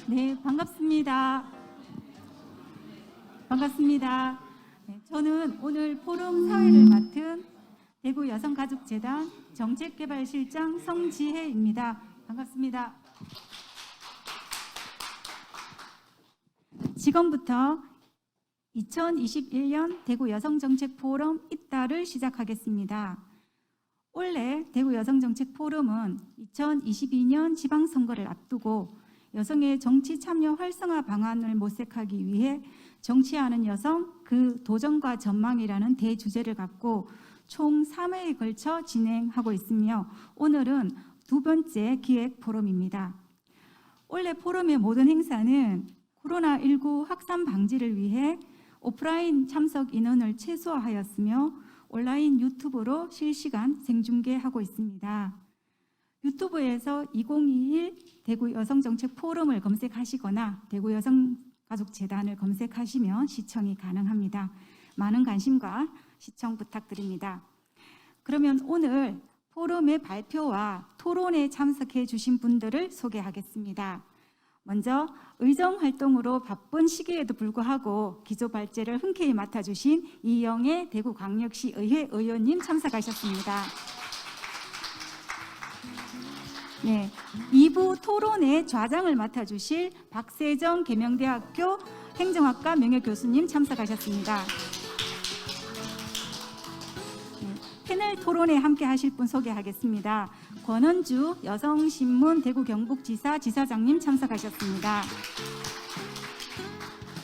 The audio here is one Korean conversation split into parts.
네, 반갑습니다. 반갑습니다. 네, 저는 오늘 포럼 사회를 맡은 대구 여성가족재단 정책개발실장 성지혜입니다. 반갑습니다. 지금부터 2021년 대구 여성정책포럼 입다를 시작하겠습니다. 올해 대구 여성정책포럼은 2022년 지방선거를 앞두고 여성의 정치 참여 활성화 방안을 모색하기 위해 정치하는 여성, 그 도전과 전망이라는 대주제를 갖고 총 3회에 걸쳐 진행하고 있으며 오늘은 두 번째 기획 포럼입니다. 올해 포럼의 모든 행사는 코로나19 확산 방지를 위해 오프라인 참석 인원을 최소화하였으며 온라인 유튜브로 실시간 생중계하고 있습니다. 유튜브에서 2021 대구 여성정책 포럼을 검색하시거나 대구 여성가족재단을 검색하시면 시청이 가능합니다. 많은 관심과 시청 부탁드립니다. 그러면 오늘 포럼의 발표와 토론에 참석해 주신 분들을 소개하겠습니다. 먼저 의정활동으로 바쁜 시기에도 불구하고 기조발제를 흔쾌히 맡아주신 이영애 대구광역시 의회 의원님 참석하셨습니다. 네, 2부 토론의 좌장을 맡아주실 박세정 계명대학교 행정학과 명예교수님 참석하셨습니다. 네, 패널 토론에 함께 하실 분 소개하겠습니다. 권은주 여성신문 대구 경북지사 지사장님 참석하셨습니다.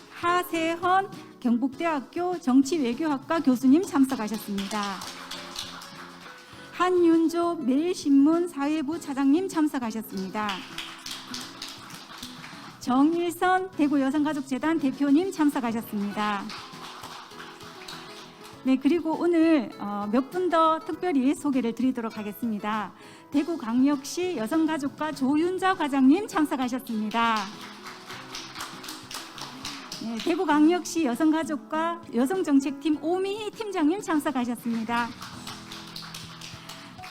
하세헌 경북대학교 정치외교학과 교수님 참석하셨습니다. 한윤조 매일신문 사회부 차장님 참석하셨습니다. 정일선 대구 여성가족재단 대표님 참석하셨습니다. 네, 그리고 오늘 몇 분 더 특별히 소개를 드리도록 하겠습니다. 대구광역시 여성가족과 조윤자 과장님 참석하셨습니다. 네, 대구광역시 여성가족과 여성정책팀 오미희 팀장님 참석하셨습니다.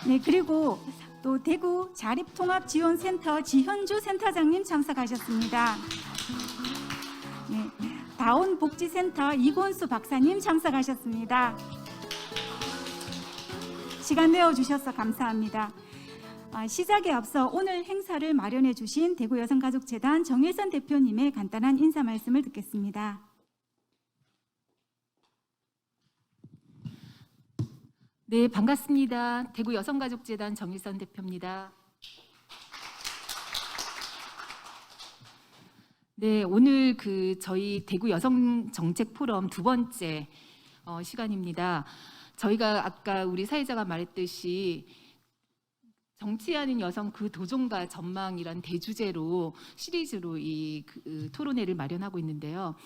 네, 그리고 또 대구 자립통합지원센터 지현주 센터장님 참석하셨습니다. 네, 다운복지센터 이곤수 박사님 참석하셨습니다. 시간 내어주셔서 감사합니다. 시작에 앞서 오늘 행사를 마련해 주신 대구여성가족재단 정일선 대표님의 간단한 인사 말씀을 듣겠습니다. 네, 반갑습니다. 대구 여성가족재단 정일선 대표입니다. 네, 오늘 저희 대구 여성정책포럼 두 번째 시간입니다. 저희가 아까 우리 사회자가 말했듯이 정치하는 여성 그 도전과 전망이란 대주제로 시리즈로 이 토론회를 마련하고 있는데요.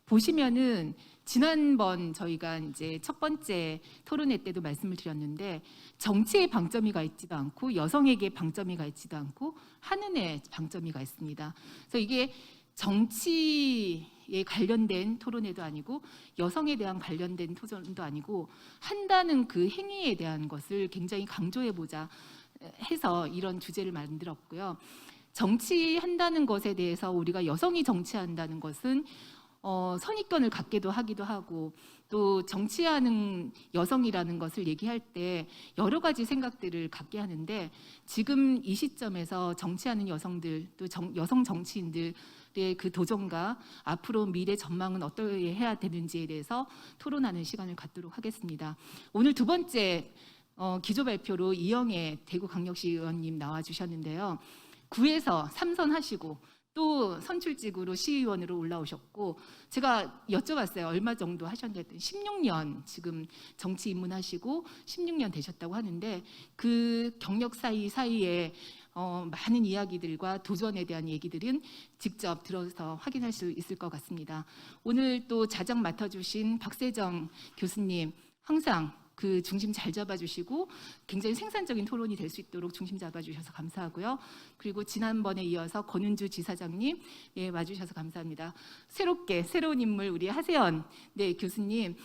보시면은 지난번 저희가 이제 첫 번째 토론회 때도 말씀을 드렸는데 정치에 방점이 가 있지도 않고 여성에게 방점이 가 있지도 않고 하는에 방점이 가 있습니다. 그래서 이게 정치에 관련된 토론회도 아니고 여성에 대한 관련된 토론도 아니고 한다는 그 행위에 대한 것을 굉장히 강조해보자 해서 이런 주제를 만들었고요. 정치한다는 것에 대해서 우리가 여성이 정치한다는 것은 선입견을 갖기도 하기도 하고 또 정치하는 여성이라는 것을 얘기할 때 여러 가지 생각들을 갖게 하는데 지금 이 시점에서 정치하는 여성들 또 여성 정치인들의 그 도전과 앞으로 미래 전망은 어떻게 해야 되는지에 대해서 토론하는 시간을 갖도록 하겠습니다. 오늘 두 번째 기조 발표로 이영애 대구광역시 의원님 나와주셨는데요. 9에서 3선 하시고 또 선출직으로 시의원으로 올라오셨고 제가 여쭤봤어요. 얼마 정도 하셨는데 16년 지금 정치 입문하시고 16년 되셨다고 하는데 그 경력 사이에 많은 이야기들과 도전에 대한 얘기들은 직접 들어서 확인할 수 있을 것 같습니다. 오늘 또 자장 맡아주신 박세정 교수님 항상 그 중심 잘 잡아주시고 굉장히 생산적인 토론이 될 수 있도록 중심 잡아주셔서 감사하고요. 그리고 지난번에 이어서 권은주 지사장님 와주셔서 감사합니다. 새로운 인물 우리 하세연 교수님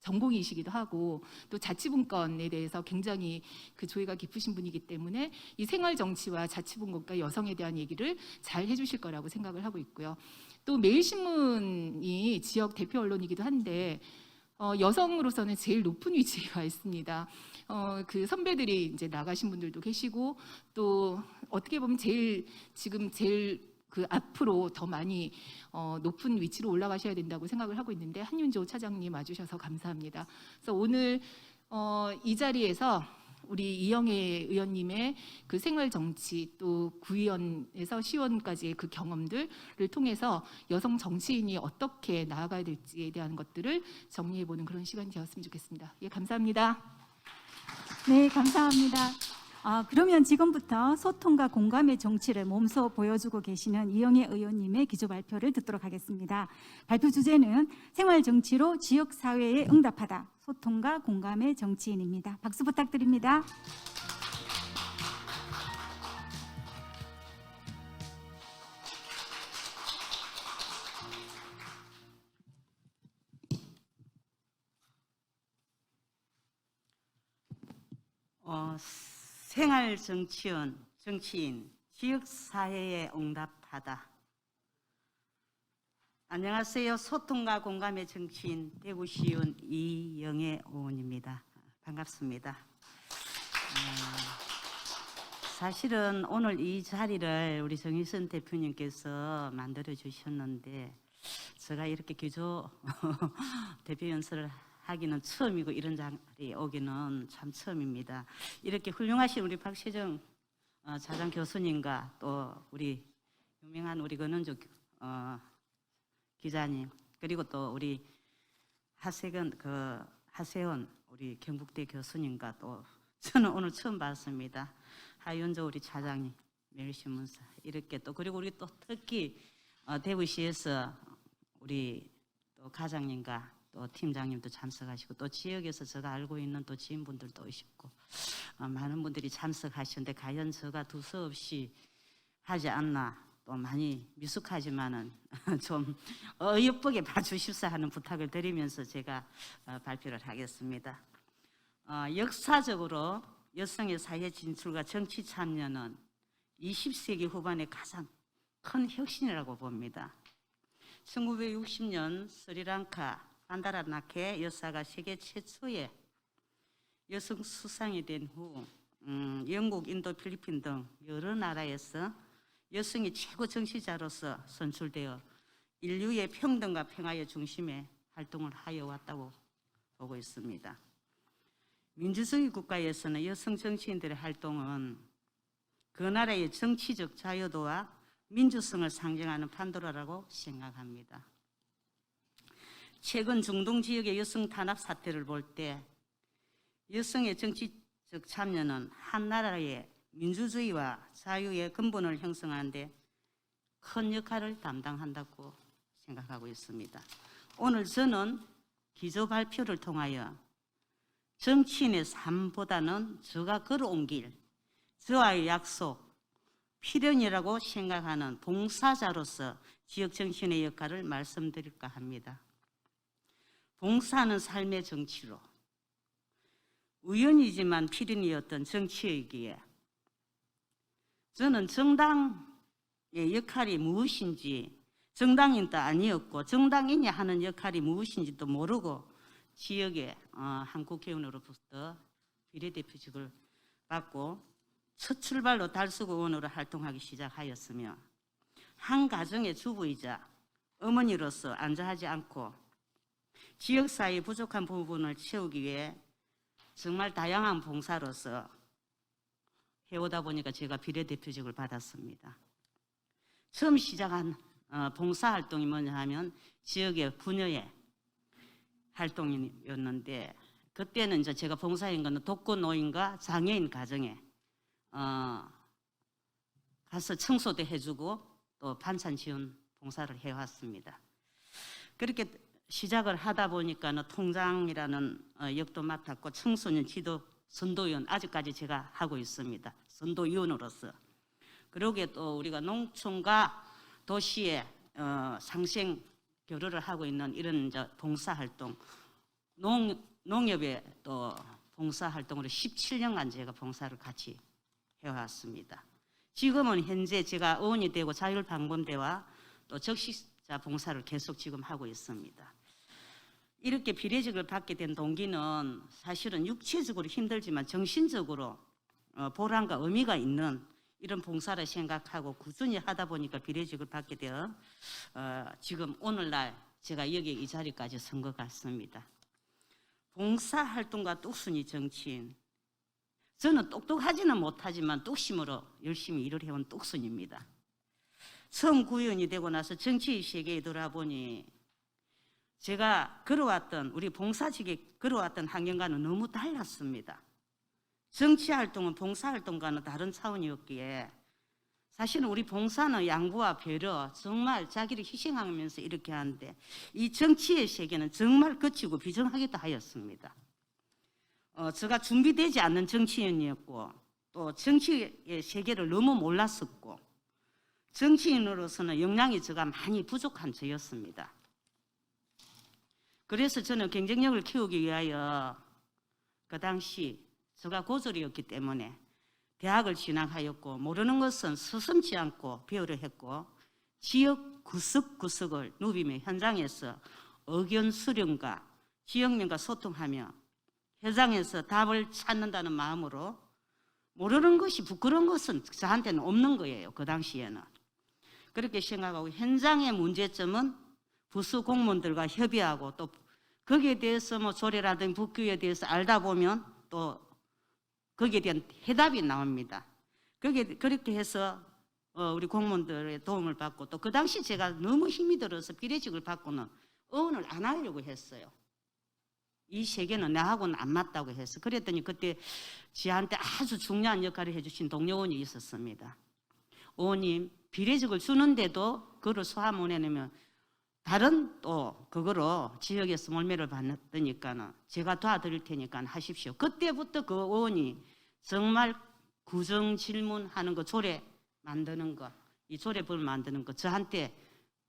전공이시기도 하고 또 자치분권에 대해서 굉장히 그 조예가 깊으신 분이기 때문에 이 생활 정치와 자치분권과 여성에 대한 얘기를 잘 해주실 거라고 생각을 하고 있고요. 또 매일신문이 지역 대표 언론이기도 한데 여성으로서는 제일 높은 위치에 와 있습니다. 그 선배들이 이제 나가신 분들도 계시고 또 어떻게 보면 지금 제일 그 앞으로 더 많이 높은 위치로 올라가셔야 된다고 생각을 하고 있는데 한윤조 차장님 와주셔서 감사합니다. 그래서 오늘 이 자리에서 우리 이영애 의원님의 그 생활 정치 또 구의원에서 시의원까지의 그 경험들을 통해서 여성 정치인이 어떻게 나아가야 될지에 대한 것들을 정리해보는 그런 시간이 되었으면 좋겠습니다. 예, 감사합니다. 네, 감사합니다. 그러면 지금부터 소통과 공감의 정치를 몸소 보여주고 계시는 이영애 의원님의 기조 발표를 듣도록 하겠습니다. 발표 주제는 생활 정치로 지역 사회에 응답하다. 소통과 공감의 정치인입니다. 박수 부탁드립니다. 생활 정치인, 지역사회에 응답하다. 안녕하세요. 소통과 공감의 정치인 대구시의원 이영애 의원입니다. 반갑습니다. 사실은 오늘 이 자리를 우리 정의선 대표님께서 만들어 주셨는데 제가 이렇게 기조 대표 연설을 하기는 처음이고 이런 자리에 오기는 참 처음입니다. 이렇게 훌륭하신 우리 박세정 차장 교수님과 또 우리 유명한 우리 권은주 기자님 그리고 또 우리 하세원 우리 경북대 교수님과 또 저는 오늘 처음 봤습니다. 하윤조 우리 차장님 매일신문사 이렇게 또 그리고 우리 또 특히 대구시에서 우리 또 가장님과 또 팀장님도 참석하시고 또 지역에서 제가 알고 있는 또 지인분들도 오시고 많은 분들이 참석하시는데 과연 제가 두서없이 하지 않나 또 많이 미숙하지만은 좀 어여쁘게 봐주십사 하는 부탁을 드리면서 제가 발표를 하겠습니다. 역사적으로 여성의 사회 진출과 정치 참여는 20세기 후반의 가장 큰 혁신이라고 봅니다. 1960년 스리랑카 반다라나케 여사가 세계 최초의 여성 수상이 된 후 영국, 인도, 필리핀 등 여러 나라에서 여성이 최고 정치자로서 선출되어 인류의 평등과 평화의 중심에 활동을 하여 왔다고 보고 있습니다. 민주주의 국가에서는 여성 정치인들의 활동은 그 나라의 정치적 자유도와 민주성을 상징하는 판도라라고 생각합니다. 최근 중동 지역의 여성 탄압 사태를 볼 때 여성의 정치적 참여는 한 나라의 민주주의와 자유의 근본을 형성하는 데 큰 역할을 담당한다고 생각하고 있습니다. 오늘 저는 기조 발표를 통하여 정치인의 삶보다는 제가 걸어온 길, 저와의 약속, 필연이라고 생각하는 봉사자로서 지역 정치인의 역할을 말씀드릴까 합니다. 봉사는 삶의 정치로 우연이지만 필연이었던 정치이기에 저는 정당의 역할이 무엇인지 정당인도 아니었고 정당인이 하는 역할이 무엇인지도 모르고 지역의 한 국회의원으로부터 비례대표직을 받고 첫 출발로 달서구 의원으로 활동하기 시작하였으며 한 가정의 주부이자 어머니로서 안주하지 않고 지역사회의 부족한 부분을 채우기 위해 정말 다양한 봉사로서 해오다 보니까 제가 비례대표직을 받았습니다. 처음 시작한 봉사활동이 뭐냐 하면 지역의 부녀의 활동이었는데 그때는 이제 제가 봉사한 거는 독거노인과 장애인 가정에 가서 청소도 해주고 또 반찬 지원 봉사를 해왔습니다. 그렇게 시작을 하다 보니까는 통장이라는 역도 맡았고 청소년 지도 선도위원 아직까지 제가 하고 있습니다. 선도위원으로서. 그러게 또 우리가 농촌과 도시의 상생 교류를 하고 있는 이런 이제 봉사활동 농협에 또 봉사활동으로 17년간 제가 봉사를 같이 해왔습니다. 지금은 현재 제가 의원이 되고 자율방범대와 또 적시자 봉사를 계속 지금 하고 있습니다. 이렇게 비례직을 받게 된 동기는 사실은 육체적으로 힘들지만 정신적으로 보람과 의미가 있는 이런 봉사를 생각하고 꾸준히 하다 보니까 비례직을 받게 되어 지금 오늘날 제가 여기 이 자리까지 선 것 같습니다. 봉사활동가 뚝순이 정치인, 저는 똑똑하지는 못하지만 뚝심으로 열심히 일을 해온 뚝순입니다. 처음 구의원이 되고 나서 정치 세계에 들어보니 제가 걸어왔던 우리 봉사직에 걸어왔던 환경과는 너무 달랐습니다. 정치활동은 봉사활동과는 다른 차원이었기에 사실은 우리 봉사는 양보와 배려, 정말 자기를 희생하면서 이렇게 하는데 이 정치의 세계는 정말 거치고 비정하기도 하였습니다. 제가 준비되지 않는 정치인이었고 또 정치의 세계를 너무 몰랐었고 정치인으로서는 역량이 제가 많이 부족한 저였습니다. 그래서 저는 경쟁력을 키우기 위하여 그 당시 제가 고졸이었기 때문에 대학을 진학하였고 모르는 것은 서슴지 않고 배우려 했고 지역 구석구석을 누비며 현장에서 의견 수렴과 지역민과 소통하며 현장에서 답을 찾는다는 마음으로 모르는 것이 부끄러운 것은 저한테는 없는 거예요. 그 당시에는. 그렇게 생각하고 현장의 문제점은 부수 공무원들과 협의하고 또 거기에 대해서 뭐 조례라든지 법규에 대해서 알다 보면 또 거기에 대한 해답이 나옵니다. 그렇게 해서 우리 공무원들의 도움을 받고 또 그 당시 제가 너무 힘이 들어서 비례직을 받고는 의원을 안 하려고 했어요. 이 세계는 나하고는 안 맞다고 해서. 그랬더니 그때 저한테 아주 중요한 역할을 해주신 동료원이 있었습니다. 의원님, 비례직을 주는데도 그거를 소화 못 해내면 다른 또 그거로 지역에서 몰매를 받으니까는 제가 도와드릴 테니까 하십시오. 그때부터 그 의원이 정말 구정 질문하는 거, 조례 만드는 거, 이 조례법을 만드는 거 저한테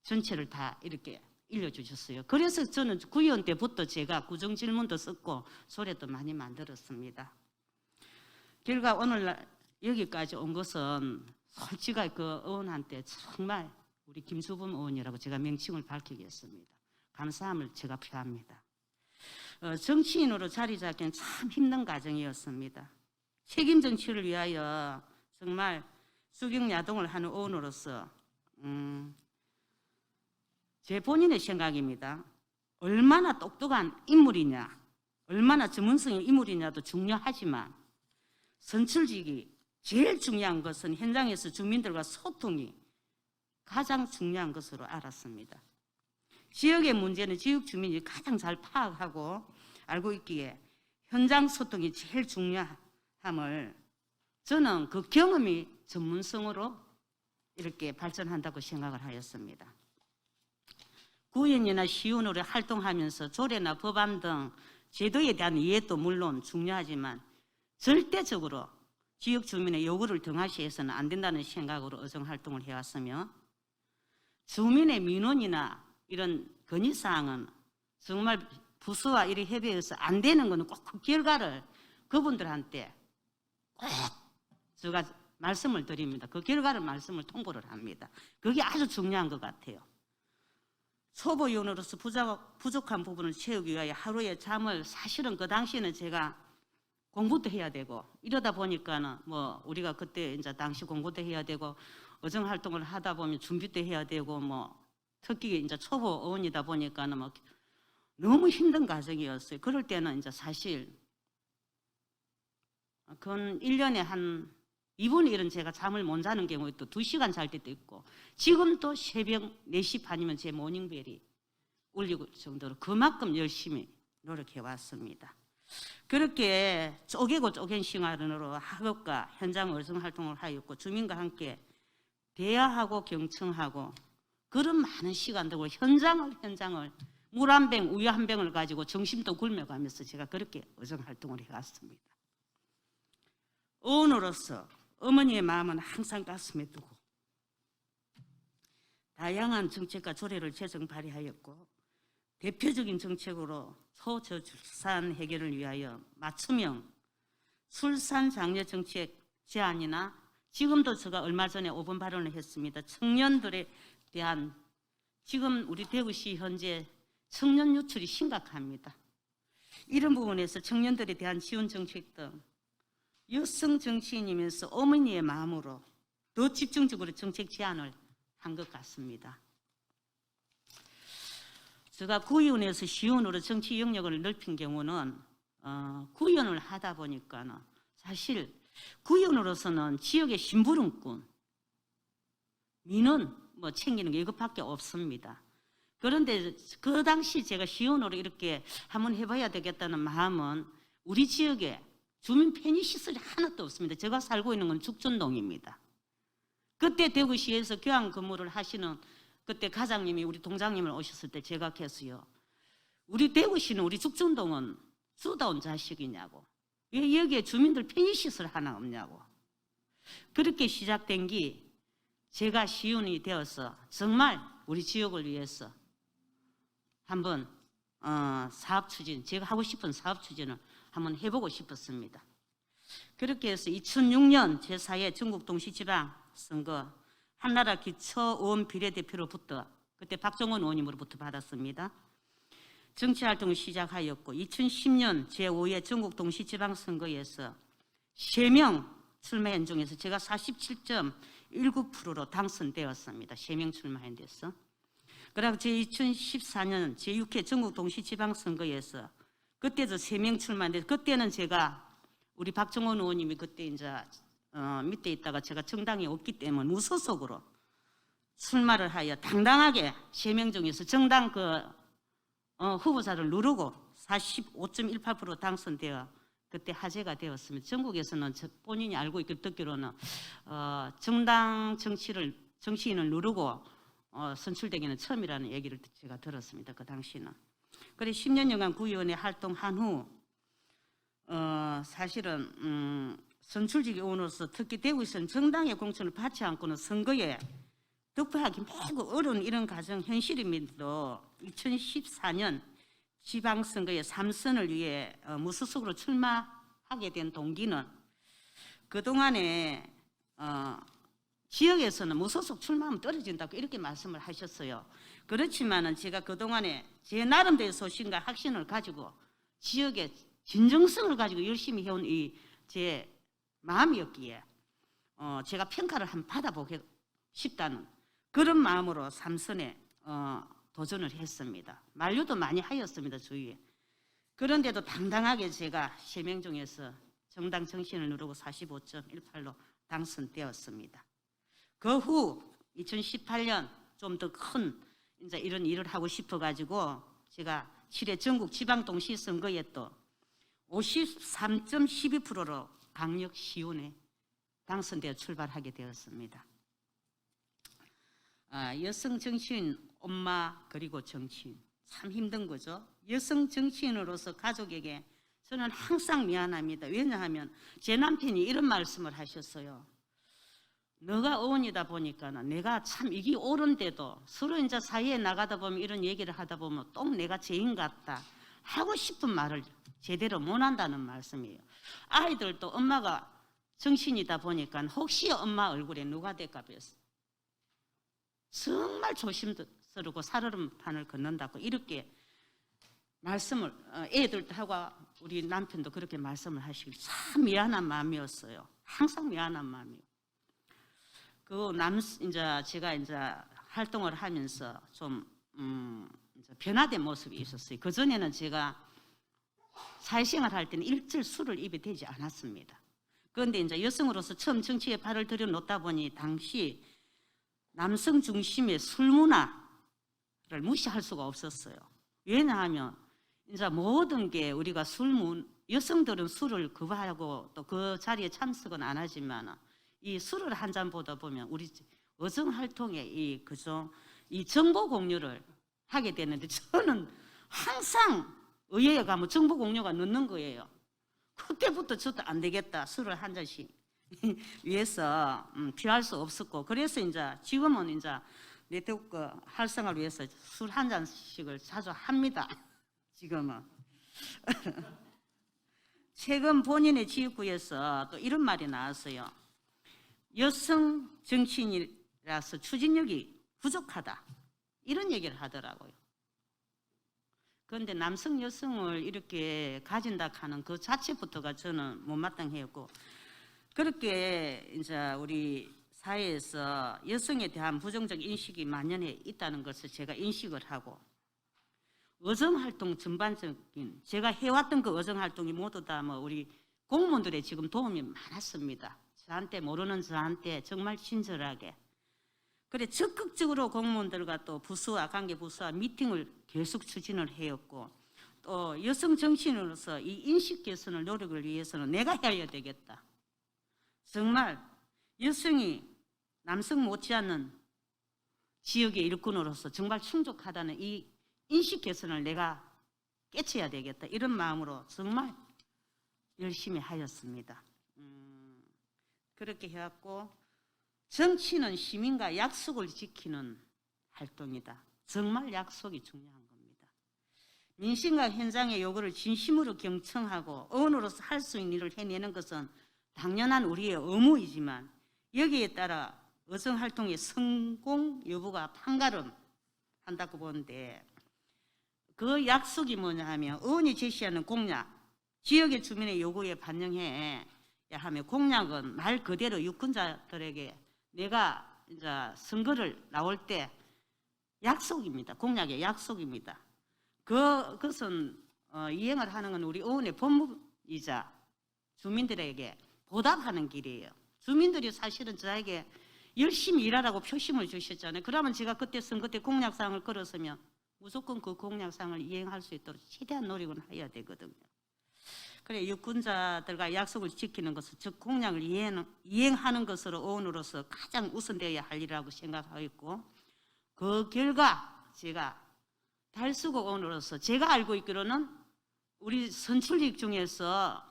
전체를 다 이렇게 일러주셨어요. 그래서 저는 구의원 때부터 제가 구정 질문도 썼고 조례도 많이 만들었습니다. 결과 오늘날 여기까지 온 것은 솔직하게 그 의원한테 정말 우리 김수범 의원이라고 제가 명칭을 밝히겠습니다. 감사함을 제가 표합니다. 정치인으로 자리 잡기는 참 힘든 과정이었습니다. 책임 정치를 위하여 정말 수경야동을 하는 의원으로서 제 본인의 생각입니다. 얼마나 똑똑한 인물이냐, 얼마나 전문성의 인물이냐도 중요하지만 선출직이 제일 중요한 것은 현장에서 주민들과 소통이 가장 중요한 것으로 알았습니다. 지역의 문제는 지역 주민이 가장 잘 파악하고 알고 있기에 현장 소통이 제일 중요함을 저는 그 경험이 전문성으로 이렇게 발전한다고 생각을 하였습니다. 구의원이나 시의원으로 활동하면서 조례나 법안 등 제도에 대한 이해도 물론 중요하지만 절대적으로 지역 주민의 요구를 등하시해서는 안 된다는 생각으로 의정활동을 해왔으며 주민의 민원이나 이런 건의사항은 정말 부서와 이리 협의해서 안 되는 것은 꼭 그 결과를 그분들한테 꼭 제가 말씀을 드립니다. 그 결과를 말씀을 통보를 합니다. 그게 아주 중요한 것 같아요. 초보위원으로서 부족한 부분을 채우기 위하여 하루에 잠을 사실은 그 당시에는 제가 공부도 해야 되고 이러다 보니까는 뭐 우리가 그때 이제 당시 공부도 해야 되고 의정 활동을 하다 보면 준비도 해야 되고 뭐 특히 이제 초보 의원이다 보니까는 뭐 너무 힘든 과정이었어요. 그럴 때는 이제 사실 그건 1년에 한 2분의 1은 제가 잠을 못 자는 경우도 2시간 잘 때도 있고 지금도 새벽 4시 반이면 제 모닝벨이 울릴 정도로 그만큼 열심히 노력해 왔습니다. 그렇게 쪼개고 쪼갠 생활으로 학업과 현장 의정 활동을 하였고 주민과 함께 대화하고 경청하고 그런 많은 시간들과 현장을 물 한 병, 우유 한 병을 가지고 정신도 굶어가면서 제가 그렇게 의정 활동을 해왔습니다. 의원으로서 어머니의 마음은 항상 가슴에 두고 다양한 정책과 조례를 제정 발의하였고 대표적인 정책으로 소저출산 해결을 위하여 맞춤형 출산 장려 정책 제안이나 지금도 제가 얼마 전에 5분 발언을 했습니다. 청년들에 대한 지금 우리 대구시 현재 청년 유출이 심각합니다. 이런 부분에서 청년들에 대한 지원 정책 등 여성 정치인이면서 어머니의 마음으로 더 집중적으로 정책 제안을 한 것 같습니다. 제가 구의원에서 시의원으로 정치 영역을 넓힌 경우는 구의원을 하다 보니까는 사실 구의원으로서는 지역의 심부름꾼, 민원 뭐 챙기는 게 이것밖에 없습니다. 그런데 그 당시 제가 시의원으로 이렇게 한번 해봐야 되겠다는 마음은 우리 지역에 주민 편의시설이 하나도 없습니다. 제가 살고 있는 건 죽전동입니다. 그때 대구시에서 교환 근무를 하시는 그때 가장님이 우리 동장님을 오셨을 때 제가 했어요. 우리 대구시는 우리 죽전동은 쏟아온 자식이냐고. 왜 여기에 주민들 편의시설 하나 없냐고. 그렇게 시작된 게 제가 시의원이 되어서 정말 우리 지역을 위해서 한번 사업 추진, 제가 하고 싶은 사업 추진을 한번 해보고 싶었습니다. 그렇게 해서 2006년 제4회 전국동시지방선거 한나라 기초의원 비례대표로부터 그때 박정원 의원님으로부터 받았습니다. 정치활동을 시작하였고 2010년 제5회 전국동시지방선거에서 3명 출마한 중에서 제가 47.19%로 당선되었습니다. 3명 출마한 데서. 그리고 제2014년 제6회 전국동시지방선거에서 그때도 3명 출마했는데 그때는 제가 우리 박정원 의원님이 그때 이제 밑에 있다가 제가 정당이 없기 때문에 무소속으로 출마를 하여 당당하게 3명 중에서 정당 후보자를 누르고 45.18% 당선되어 그때 화제가 되었습니다. 전국에서는 본인이 알고 있기 듣기로는 정당 정치인을 누르고 선출되기는 처음이라는 얘기를 제가 들었습니다. 그 당시는. 그래 10년여간 구의원에 활동한 후 사실은 선출직 의원으로서 특히 대구에서는 정당의 공천을 받지 않고는 선거에 득표하기 매우 어려운 이런 가정 현실임에도 2014년 지방선거에 3선을 위해 무소속으로 출마하게 된 동기는 그동안에 지역에서는 무소속 출마하면 떨어진다고 이렇게 말씀을 하셨어요. 그렇지만은 제가 그동안에 제 나름대로 소신과 확신을 가지고 지역의 진정성을 가지고 열심히 해온 이 제 마음이었기에 제가 평가를 한번 받아보고 싶다는 그런 마음으로 3선에 도전을 했습니다. 만류도 많이 하였습니다. 주위에. 그런데도 당당하게 제가 3명 중에서 정당 정신을 누르고 45.18로 당선되었습니다. 그 후 2018년 좀 더 큰 이제 이런 일을 하고 싶어가지고 제가 7회 전국 지방동시 선거에 또 53.12%로 강력시의원에 당선되어 출발하게 되었습니다. 여성 정치인 엄마 그리고 정치인 참 힘든 거죠. 여성 정치인으로서 가족에게 저는 항상 미안합니다. 왜냐하면 제 남편이 이런 말씀을 하셨어요. 너가 어원이다 보니까 내가 참 이게 옳은데도 서로 이제 사이에 나가다 보면 이런 얘기를 하다 보면 또 내가 죄인 같다 하고 싶은 말을 제대로 못 한다는 말씀이에요. 아이들도 엄마가 정신이다 보니까 혹시 엄마 얼굴에 누가 될까 봐서 정말 조심스럽고 살얼음판을 걷는다고 이렇게 말씀을 애들하고 우리 남편도 그렇게 말씀을 하시고 참 미안한 마음이었어요. 항상 미안한 마음이에요. 이제 제가 이제 활동을 하면서 좀 이제 변화된 모습이 있었어요. 그 전에는 제가 사회생활 할 때는 일절 술을 입에 대지 않았습니다. 그런데 이제 여성으로서 처음 정치에 발을 들여놓다 보니 당시 남성 중심의 술 문화를 무시할 수가 없었어요. 왜냐하면 이제 모든 게 우리가 여성들은 술을 거부하고 또 그 자리에 참석은 안 하지만 이 술을 한 잔 보다 보면 우리 어정 활동에 이 정보 공유를 하게 되는데 저는 항상 의회에 가면 정보 공유가 늦는 거예요. 그때부터 저도 안 되겠다. 술을 한 잔씩 위해서 피할 수 없었고 그래서 이제 지금은 이제 네트워크 활성화를 위해서 술 한 잔씩을 자주 합니다. 지금은. 최근 본인의 지역구에서 또 이런 말이 나왔어요. 여성 정치인이라서 추진력이 부족하다. 이런 얘기를 하더라고요. 그런데 남성 여성을 이렇게 가진다 하는 그 자체부터가 저는 못마땅했고, 그렇게 이제 우리 사회에서 여성에 대한 부정적 인식이 만연해 있다는 것을 제가 인식을 하고, 의정활동 전반적인 제가 해왔던 그 의정활동이 모두 다 뭐 우리 공무원들의 지금 도움이 많았습니다. 저한테 모르는 저한테 정말 친절하게. 그래 적극적으로 공무원들과 또 부서와 관계 부서와 미팅을 계속 추진을 해왔고, 또 여성 정치인으로서 이 인식 개선을 노력을 위해서는 내가 해야 되겠다. 정말 여성이 남성 못지않는 지역의 일꾼으로서 정말 충족하다는 이 인식 개선을 내가 깨쳐야 되겠다. 이런 마음으로 정말 열심히 하였습니다. 그렇게 해왔고, 정치는 시민과 약속을 지키는 활동이다. 정말 약속이 중요한 겁니다. 민심과 현장의 요구를 진심으로 경청하고 어원으로서 할 수 있는 일을 해내는 것은 당연한 우리의 의무이지만, 여기에 따라 의정활동의 성공 여부가 판가름 한다고 보는데, 그 약속이 뭐냐 하면 의원이 제시하는 공약, 지역의 주민의 요구에 반영해 야 하며, 공약은 말 그대로 유권자들에게 내가 이제 선거를 나올 때 약속입니다. 공약의 약속입니다. 그것은 이행을 하는 건 우리 의원의 본분이자 주민들에게 보답하는 길이에요. 주민들이 사실은 저에게 열심히 일하라고 표심을 주셨잖아요. 그러면 제가 그때 선거 때 공약사항을 걸었으면 무조건 그 공약사항을 이행할 수 있도록 최대한 노력은 해야 되거든요. 그래 유권자들과 약속을 지키는 것은, 즉 공약을 이행하는 것으로 의원으로서 가장 우선되어야 할 일이라고 생각하고 있고, 그 결과 제가 달수고 의원으로서 제가 알고 있기로는 우리 선출직 중에서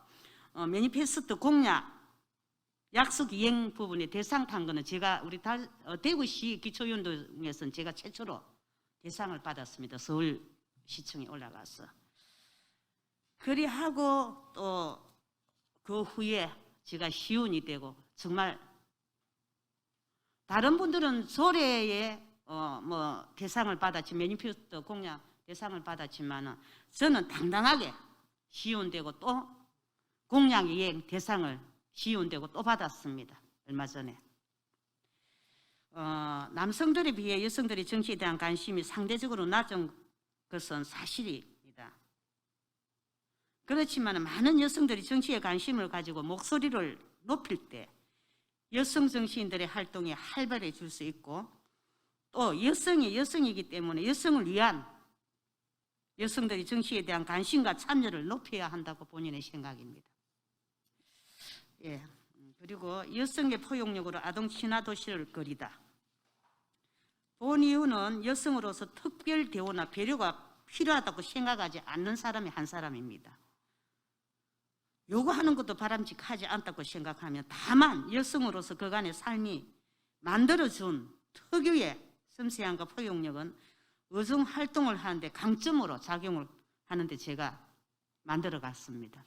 매니페스토 공약 약속 이행 부분에 대상 탄 거는 제가 우리 대구시 기초운동에서는 제가 최초로 대상을 받았습니다. 서울시청에 올라가서. 그리하고 또 그 후에 제가 시운이 되고, 정말 다른 분들은 조례에 뭐 대상을 받았지, 매니페스토 공약 대상을 받았지만은 저는 당당하게 시운되고 또 공약 이행 대상을 시운되고 또 받았습니다. 얼마 전에. 남성들에 비해 여성들이 정치에 대한 관심이 상대적으로 낮은 것은 사실입니다. 그렇지만 많은 여성들이 정치에 관심을 가지고 목소리를 높일 때 여성 정치인들의 활동이 활발해질 수 있고, 또 여성이 여성이기 때문에 여성을 위한 여성들이 정치에 대한 관심과 참여를 높여야 한다고 본인의 생각입니다. 예. 그리고 여성의 포용력으로 아동 친화 도시를 그리다. 본 이유는 여성으로서 특별 대우나 배려가 필요하다고 생각하지 않는 사람이 한 사람입니다. 요구하는 것도 바람직하지 않다고 생각하면, 다만 여성으로서 그간의 삶이 만들어준 특유의 섬세함과 포용력은 의정 활동을 하는데 강점으로 작용을 하는데 제가 만들어 갔습니다.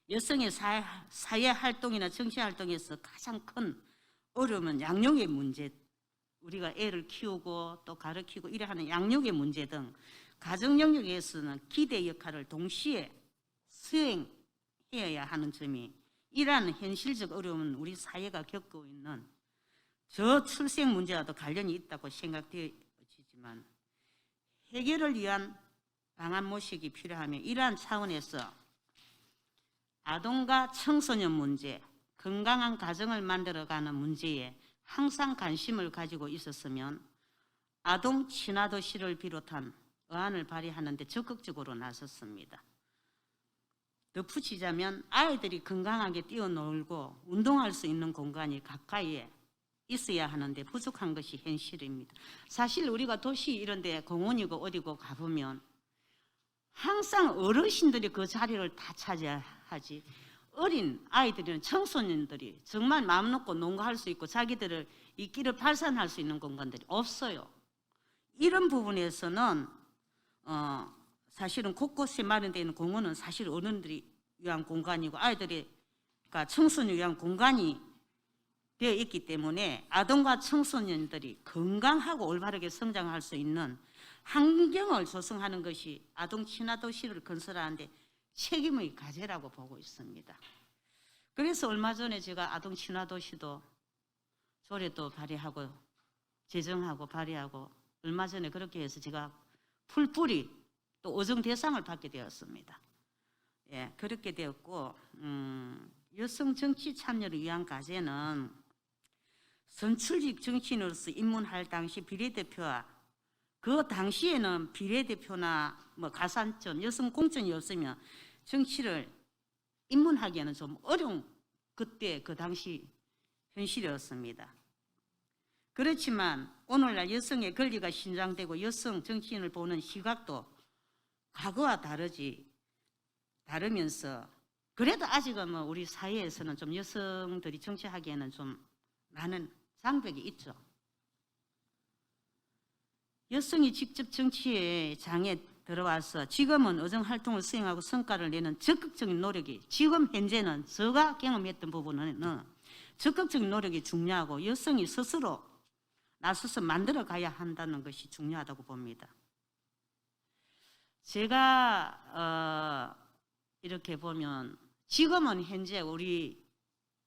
여성의 사회 활동이나 정치 활동에서 가장 큰 어려움은 양육의 문제, 우리가 애를 키우고 또 가르치고 이래 하는 양육의 문제 등 가정 영역에서는 기대 역할을 동시에 수행해야 하는 점이, 이러한 현실적 어려움은 우리 사회가 겪고 있는 저출생 문제와도 관련이 있다고 생각되어지지만, 해결을 위한 방안 모색이 필요하며, 이러한 차원에서 아동과 청소년 문제, 건강한 가정을 만들어가는 문제에 항상 관심을 가지고 있었으면 아동 친화 도시를 비롯한 어안을 발휘하는 데 적극적으로 나섰습니다. 덧붙이자면 아이들이 건강하게 뛰어놀고 운동할 수 있는 공간이 가까이에 있어야 하는데 부족한 것이 현실입니다. 사실 우리가 도시 이런 데 공원이고 어디고 가보면 항상 어르신들이 그 자리를 다 차지하지, 어린 아이들이나 청소년들이 정말 마음 놓고 농구할 수 있고 자기들을 이 길을 발산할 수 있는 공간들이 없어요. 이런 부분에서는 사실은 곳곳에 마련되어 있는 공원은 사실 어른들이 위한 공간이고 아이들이 그러니까 청소년을 위한 공간이 되어 있기 때문에 아동과 청소년들이 건강하고 올바르게 성장할 수 있는 환경을 조성하는 것이 아동 친화 도시를 건설하는데 책임의 과제라고 보고 있습니다. 그래서 얼마 전에 제가 아동 친화 도시도 조례도 발의하고 제정하고 발의하고 얼마 전에 그렇게 해서 제가 풀뿌리 또 어정 대상을 받게 되었습니다. 예, 그렇게 되었고 여성 정치 참여를 위한 과제는 선출직 정치인으로서 입문할 당시 비례대표와 그 당시에는 비례대표나 뭐 가산점, 여성 공천이 없으면 정치를 입문하기에는 좀 어려운 그때 그 당시 현실이었습니다. 그렇지만 오늘날 여성의 권리가 신장되고 여성 정치인을 보는 시각도 과거와 다르면서 그래도 아직은 뭐 우리 사회에서는 좀 여성들이 정치하기에는 좀 많은 장벽이 있죠. 여성이 직접 정치의 장에 들어와서 지금은 의정활동을 수행하고 성과를 내는 적극적인 노력이 지금 현재는 제가 경험했던 부분은 적극적인 노력이 중요하고 여성이 스스로 나서서 만들어 가야 한다는 것이 중요하다고 봅니다. 제가 이렇게 보면 지금은 현재 우리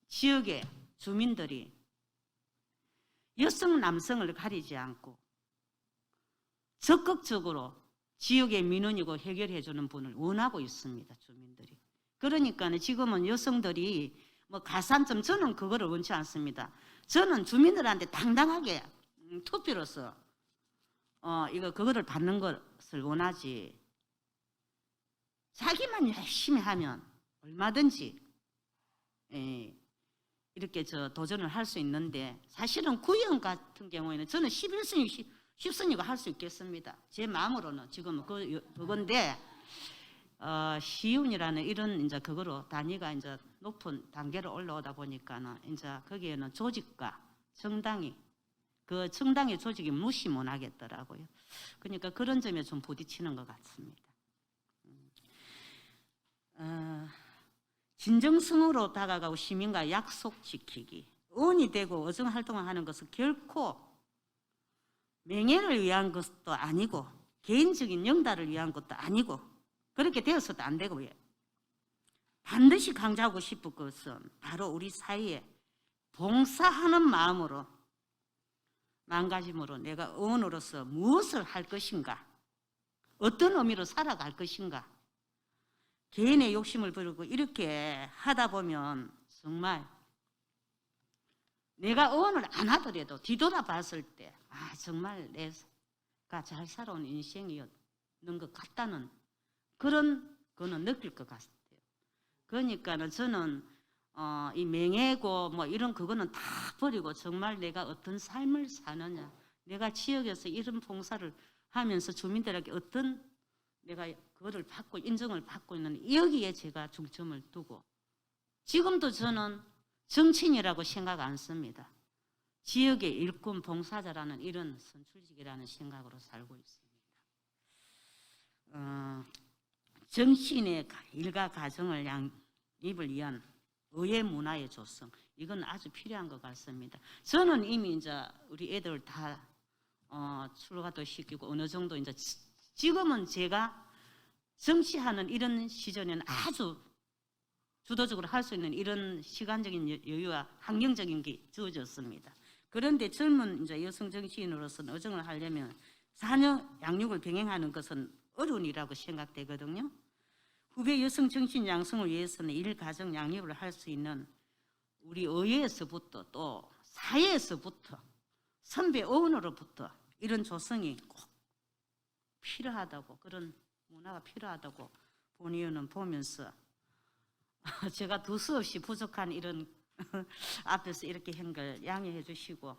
지역의 주민들이 여성 남성을 가리지 않고 적극적으로 지역의 민원이고 해결해 주는 분을 원하고 있습니다. 주민들이. 그러니까 지금은 여성들이 뭐 가산점 저는 그거를 원치 않습니다. 저는 주민들한테 당당하게 투표로서 그거를 받는 것을 원하지. 자기만 열심히 하면 얼마든지 이렇게 도전을 할 수 있는데 사실은 구의원 같은 경우에는 저는 11순위, 10순위가 할 수 있겠습니다. 제 마음으로는 지금 그건데 시운이라는 이런 이제 그거로 단위가 이제 높은 단계로 올라오다 보니까는 이제 거기에는 조직과 정당이 그 정당의 조직이 무시 못 하겠더라고요. 그러니까 그런 점에 좀 부딪히는 것 같습니다. 진정성으로 다가가고 시민과 약속 지키기. 의원이 되고 의정활동을 하는 것은 결코 명예를 위한 것도 아니고 개인적인 영달을 위한 것도 아니고 그렇게 되어서도 안 되고요. 반드시 강조하고 싶은 것은 바로 우리 사회에 봉사하는 마음으로 마음가짐으로 내가 의원으로서 무엇을 할 것인가, 어떤 의미로 살아갈 것인가, 개인의 욕심을 버리고 이렇게 하다 보면 정말 내가 의원을 안 하더라도 뒤돌아봤을 때 정말 내가 잘 살아온 인생이었는 것 같다는 그런 거는 느낄 것 같아요. 그러니까는 저는 이 명예고 뭐 이런 그거는 다 버리고 정말 내가 어떤 삶을 사느냐, 내가 지역에서 이런 봉사를 하면서 주민들에게 어떤 내가 그거를 받고 인정을 받고 있는 여기에 제가 중점을 두고 지금도 저는 정치인이라고 생각 안 씁니다. 지역의 일꾼 봉사자라는 이런 선출직이라는 생각으로 살고 있습니다. 정치인의 일가 가정을 양립을 위한 의회 문화의 조성, 이건 아주 필요한 것 같습니다. 저는 이미 이제 우리 애들 다 출가도 시키고 어느 정도 이제 지금은 제가 정치하는 이런 시절에는 아주 주도적으로 할 수 있는 이런 시간적인 여유와 환경적인 게 주어졌습니다. 그런데 젊은 이제 여성 정치인으로서는 의정을 하려면 자녀 양육을 병행하는 것은 어려운 일이라고 생각되거든요. 후배 여성 정치인 양성을 위해서는 일 가정 양립을 할 수 있는 우리 의회에서부터 또 사회에서부터 선배 의원으로부터 이런 조성이 꼭 필요하다고, 그런 문화가 필요하다고 본의원은 보면서 제가 두서없이 부족한 이런 앞에서 이렇게 한 걸 양해해 주시고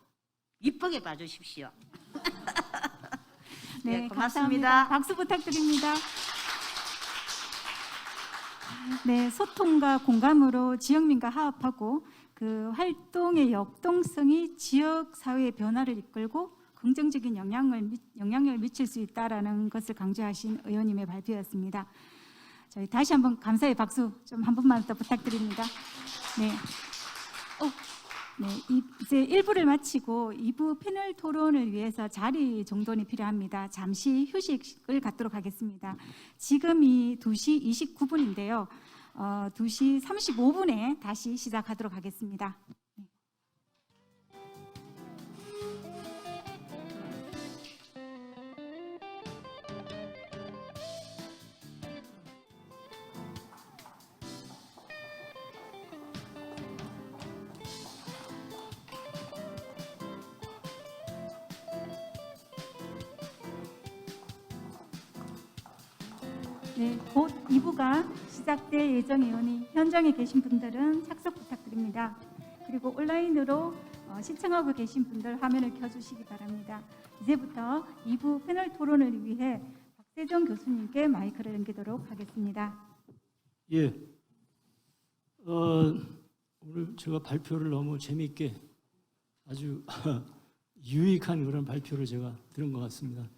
이쁘게 봐주십시오. 네, 고맙습니다. 감사합니다. 박수 부탁드립니다. 네, 소통과 공감으로 지역민과 화합하고 그 활동의 역동성이 지역 사회의 변화를 이끌고 긍정적인 영향력을 미칠 수 있다라는 것을 강조하신 의원님의 발표였습니다. 저희 다시 한번 감사의 박수 좀 한 번만 더 부탁드립니다. 네. 네, 이제 1부를 마치고 2부 패널 토론을 위해서 자리 정돈이 필요합니다. 잠시 휴식을 갖도록 하겠습니다. 지금이 2시 29분인데요. 2시 35분에 다시 시작하도록 하겠습니다. 네, 곧 2부가 시작될 예정이오니 현장에 계신 분들은 착석 부탁드립니다. 그리고 온라인으로 시청하고 계신 분들 화면을 켜주시기 바랍니다. 이제부터 2부 패널 토론을 위해 박세정 교수님께 마이크를 넘기도록 하겠습니다. 예, 오늘 제가 발표를 너무 재미있게 아주 유익한 그런 발표를 제가 들은 것 같습니다.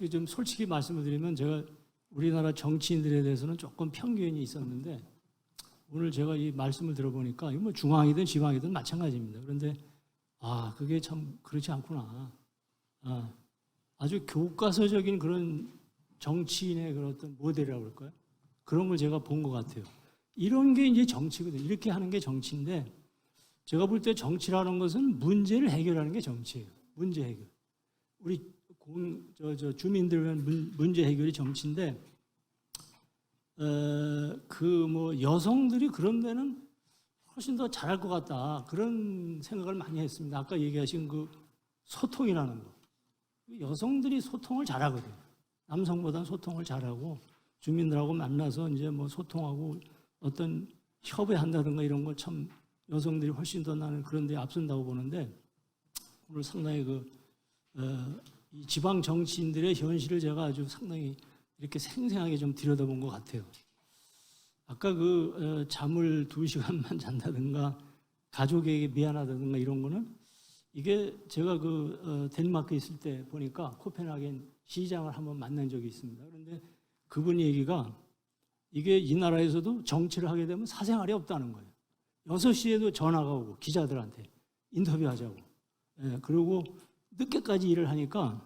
좀 솔직히 말씀을 드리면 제가 우리나라 정치인들에 대해서는 조금 편견이 있었는데 오늘 제가 이 말씀을 들어보니까 이거 뭐 중앙이든 지방이든 마찬가지입니다. 그런데 그게 참 그렇지 않구나. 아주 교과서적인 그런 정치인의 그런 어떤 모델이라고 그럴까요? 그런 걸 제가 본 것 같아요. 이런 게 이제 정치거든요. 이렇게 하는 게 정치인데 제가 볼 때 정치라는 것은 문제를 해결하는 게 정치예요. 문제 해결. 우리 주민들 위한 문제 해결이 정치인데 여성들이 그런 데는 훨씬 더 잘할 것 같다 그런 생각을 많이 했습니다. 아까 얘기하신 그 소통이라는 거. 여성들이 소통을 잘하거든요. 남성보다는 소통을 잘하고 주민들하고 만나서 이제 뭐 소통하고 어떤 협의한다든가 이런 거 참 여성들이 훨씬 더 나는 그런 데 앞선다고 보는데 오늘 상당히 이 지방 정치인들의 현실을 제가 아주 상당히 이렇게 생생하게 좀 들여다본 것 같아요. 아까 잠을 2시간만 잔다든가 가족에게 미안하다든가 이런 거는 이게 제가 덴마크에 있을 때 보니까 코펜하겐 시장을 한번 만난 적이 있습니다. 그런데 그분 얘기가 이게 이 나라에서도 정치를 하게 되면 사생활이 없다는 거예요. 6시에도 전화가 오고 기자들한테 인터뷰하자고. 그리고 늦게까지 일을 하니까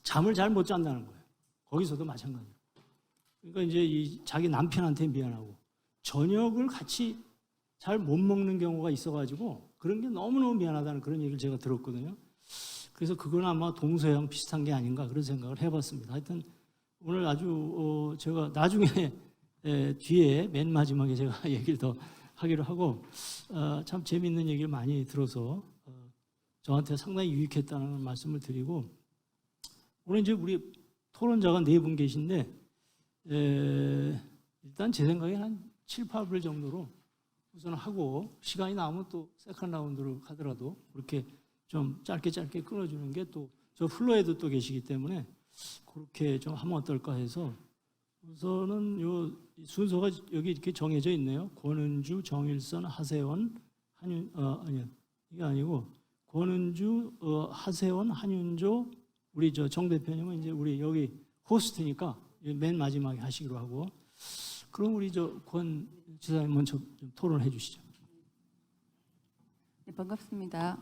잠을 잘 못 잔다는 거예요. 거기서도 마찬가지예요. 그러니까 이제 자기 남편한테 미안하고 저녁을 같이 잘 못 먹는 경우가 있어가지고 그런 게 너무너무 미안하다는 그런 얘기를 제가 들었거든요. 그래서 그건 아마 동서양 비슷한 게 아닌가 그런 생각을 해봤습니다. 하여튼 오늘 아주 제가 나중에 뒤에 맨 마지막에 제가 얘기를 더 하기로 하고 참 재미있는 얘기를 많이 들어서 저한테 상당히 유익했다는 말씀을 드리고 오늘 이제 우리 토론자가 4분 계신데 일단 제 생각에 한 7, 8분 정도로 우선 하고 시간이 나오면 또 세컨 라운드로 가더라도 그렇게 좀 짧게 끊어주는 게 또 저 플로에도 또 계시기 때문에 그렇게 좀 하면 어떨까 해서 우선은 요 순서가 여기 이렇게 정해져 있네요. 권은주, 정일선, 하세원, 아니요 이게 아니고 권은주, 하세원, 한윤조 우리 정 대표님은 이제 우리 여기 호스트니까 맨 마지막에 하시기로 하고 그럼 우리 권 지사님 먼저 좀 토론해 주시죠. 네, 반갑습니다.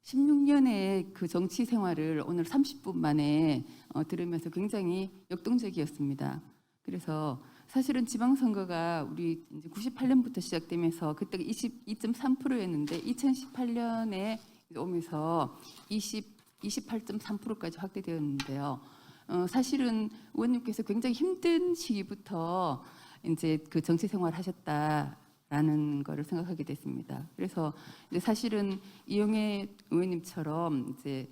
16년의 그 정치 생활을 오늘 30분 만에 들으면서 굉장히 역동적이었습니다. 그래서 사실은 지방선거가 우리 이제 98년부터 시작되면서 그때가 22.3%였는데 2018년에 오면서 28.3%까지 확대되었는데요. 사실은 의원님께서 굉장히 힘든 시기부터 이제 그 정치 생활 하셨다라는 거를 생각하게 됐습니다. 그래서 이제 사실은 이용해 의원님처럼 이제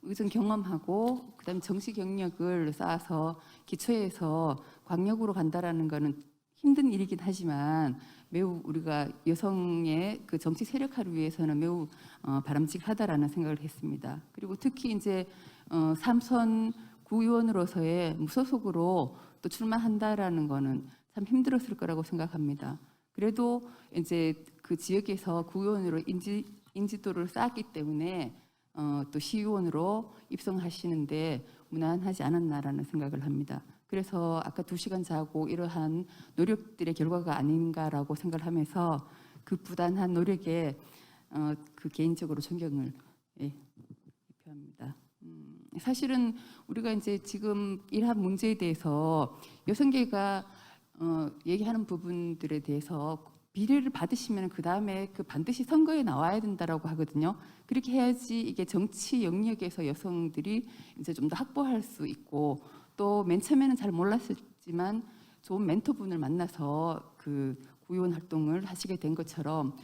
의정 경험하고 그다음 정치 경력을 쌓아서 기초에서 광역으로 간다라는 거는 힘든 일이긴 하지만 매우 우리가 여성의 그 정치 세력화를 위해서는 매우 바람직하다라는 생각을 했습니다. 그리고 특히 이제 삼선 구의원으로서의 무소속으로 또 출마한다라는 거는 참 힘들었을 거라고 생각합니다. 그래도 이제 그 지역에서 구의원으로 인지도를 쌓았기 때문에 또 시의원으로 입성하시는데 무난하지 않았나라는 생각을 합니다. 그래서 아까 2시간 자고 이러한 노력들의 결과가 아닌가라고 생각을 하면서 그 부단한 노력에 그 개인적으로 존경을 표합니다. 사실은 우리가 이제 지금 이러한 문제에 대해서 여성계가 얘기하는 부분들에 대해서 비례를 받으시면 그 다음에 그 반드시 선거에 나와야 된다라고 하거든요. 그렇게 해야지 이게 정치 영역에서 여성들이 이제 좀 더 확보할 수 있고 또 맨 처음에는 잘 몰랐었지만 좋은 멘토분을 만나서 그 구의원 활동을 하시게 된 것처럼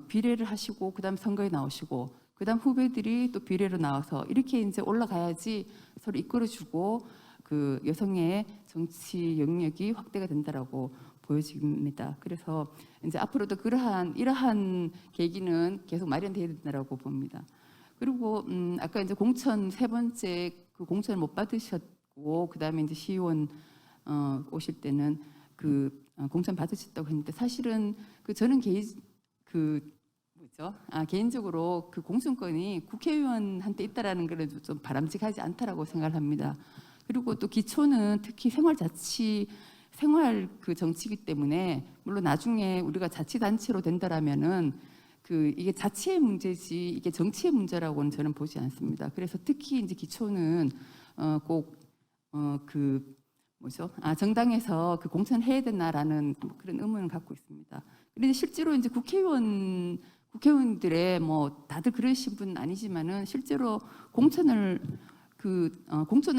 비례를 하시고 그다음 선거에 나오시고 그다음 후배들이 또 비례로 나와서 이렇게 이제 올라가야지 서로 이끌어주고 그 여성의 정치 영역이 확대가 된다라고 보여집니다. 그래서 이제 앞으로도 이러한 계기는 계속 마련돼야 된다라고 봅니다. 그리고 아까 이제 공천 3번째 그 공천을 못 받으셨고 그다음에 이제 시의원 오실 때는 그 공천 받으셨다고 했는데 사실은 그 저는 개인적으로 그 공천권이 국회의원한테 있다라는 것은 좀 바람직하지 않다라고 생각을 합니다. 그리고 또 기초는 특히 생활 그 정치이기 때문에 물론 나중에 우리가 자치단체로 된다라면은 그 이게 자치의 문제지 이게 정치의 문제라고는 저는 보지 않습니다. 그래서 특히 이제 기초는 꼭 정당에서 그 공천해야 되나라는 그런 의문을 갖고 있습니다. 그런데 실제로 이제 국회의원들의 뭐 다들 그러신 분 아니지만은 실제로 공천을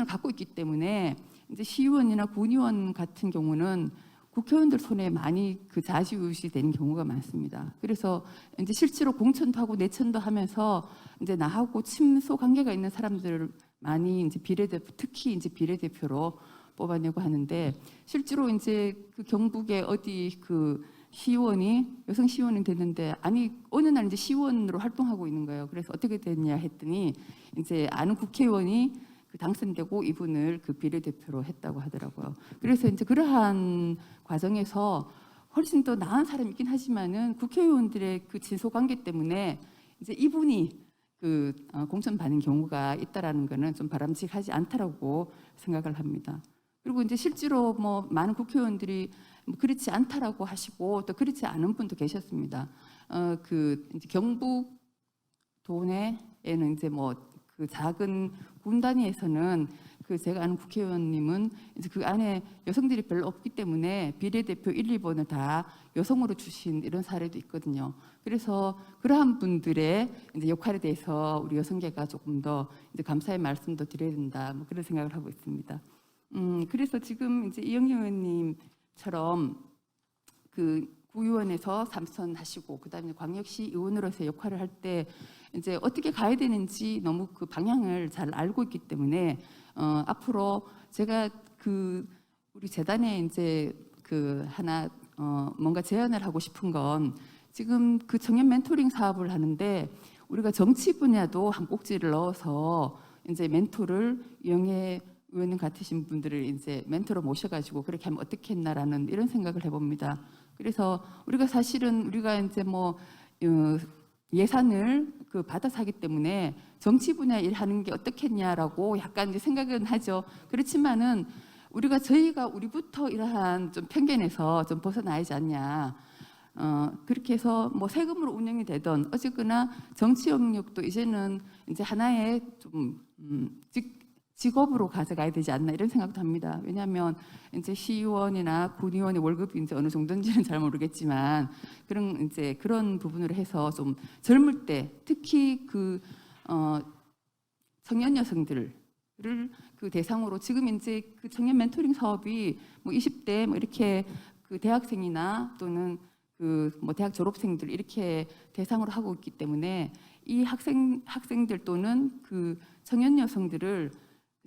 갖고 있기 때문에 이제 시의원이나 군의원 같은 경우는 국회의원들 손에 많이 그 좌지우지 되는 경우가 많습니다. 그래서 이제 실제로 공천도 하고 내천도 하면서 이제 나하고 친소 관계가 있는 사람들을 많이 이제 특히 이제 비례대표로 뽑아내고 하는데 실제로 이제 그 경북의 어디 그 시의원이 여성 시의원이 됐는데 아니 어느 날 이제 시의원으로 활동하고 있는 거예요. 그래서 어떻게 됐냐 했더니 이제 아는 국회의원이 그 당선되고 이분을 그 비례대표로 했다고 하더라고요. 그래서 이제 그러한 과정에서 훨씬 더 나은 사람이긴 하지만은 국회의원들의 그 진소관계 때문에 이제 이분이 그 공천 받는 경우가 있다라는 거는 좀 바람직하지 않다라고 생각을 합니다. 그리고 이제 실제로 뭐 많은 국회의원들이 뭐 그렇지 않다라고 하시고 또 그렇지 않은 분도 계셨습니다. 그 이제 경북 도내에는 이제 뭐 그 작은 군 단위에서는 그 제가 아는 국회의원님은 이제 그 안에 여성들이 별로 없기 때문에 비례대표 1, 2번을 다 여성으로 주신 이런 사례도 있거든요. 그래서 그러한 분들의 이제 역할에 대해서 우리 여성계가 조금 더 이제 감사의 말씀도 드려야 된다. 뭐 그런 생각을 하고 있습니다. 그래서 지금 이제 이영희 의원님처럼 그 구의원에서 삼선하시고 그다음에 광역시 의원으로서 역할을 할 때 이제 어떻게 가야 되는지 너무 그 방향을 잘 알고 있기 때문에 앞으로 제가 그 우리 재단에 이제 그 하나 뭔가 제안을 하고 싶은 건 지금 그 청년 멘토링 사업을 하는데 우리가 정치 분야도 한 꼭지를 넣어서 이제 멘토를 이영애 의원님 같으신 분들을 이제 멘토로 모셔가지고 그렇게 하면 어떻겠나라는 이런 생각을 해봅니다. 그래서 우리가 이제 뭐 예산을 그 받아서 하기 때문에 정치 분야 일하는 게 어떻겠냐라고 약간 이제 생각은 하죠. 그렇지만은 저희가 우리부터 이러한 좀 편견에서 좀 벗어나야지 않냐. 그렇게 해서 뭐 세금으로 운영이 되던 어쨌거나 정치 영역도 이제는 이제 하나의 좀 직업으로 가져가야 되지 않나 이런 생각도 합니다. 왜냐하면 이제 시의원이나 군의원의 월급이 이제 어느 정도인지는 잘 모르겠지만 그런 부분으로 해서 좀 젊을 때 특히 그 청년 여성들을 그 대상으로 지금 이제 그 청년 멘토링 사업이 뭐 20대 뭐 이렇게 그 대학생이나 또는 그 뭐 대학 졸업생들 이렇게 대상으로 하고 있기 때문에 이 학생들 또는 그 청년 여성들을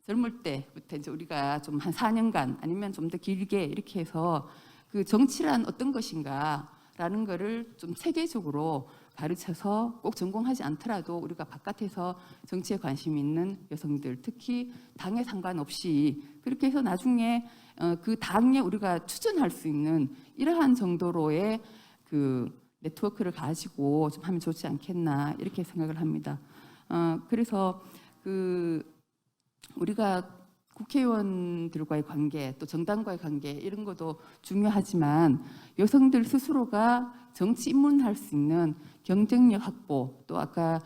젊을 때부터 이제 우리가 좀 한 4년간 아니면 좀 더 길게 이렇게 해서 그 정치란 어떤 것인가라는 거를 좀 체계적으로 가르쳐서 꼭 전공하지 않더라도 우리가 바깥에서 정치에 관심 있는 여성들, 특히 당에 상관없이 그렇게 해서 나중에 그 당에 우리가 추진할 수 있는 이러한 정도로의 그 네트워크를 가지고 좀 하면 좋지 않겠나 이렇게 생각을 합니다. 그래서 그 우리가 국회의원들과의 관계, 또 정당과의 관계 이런 것도 중요하지만 여성들 스스로가 정치 입문할 수 있는 경쟁력 확보, 또 아까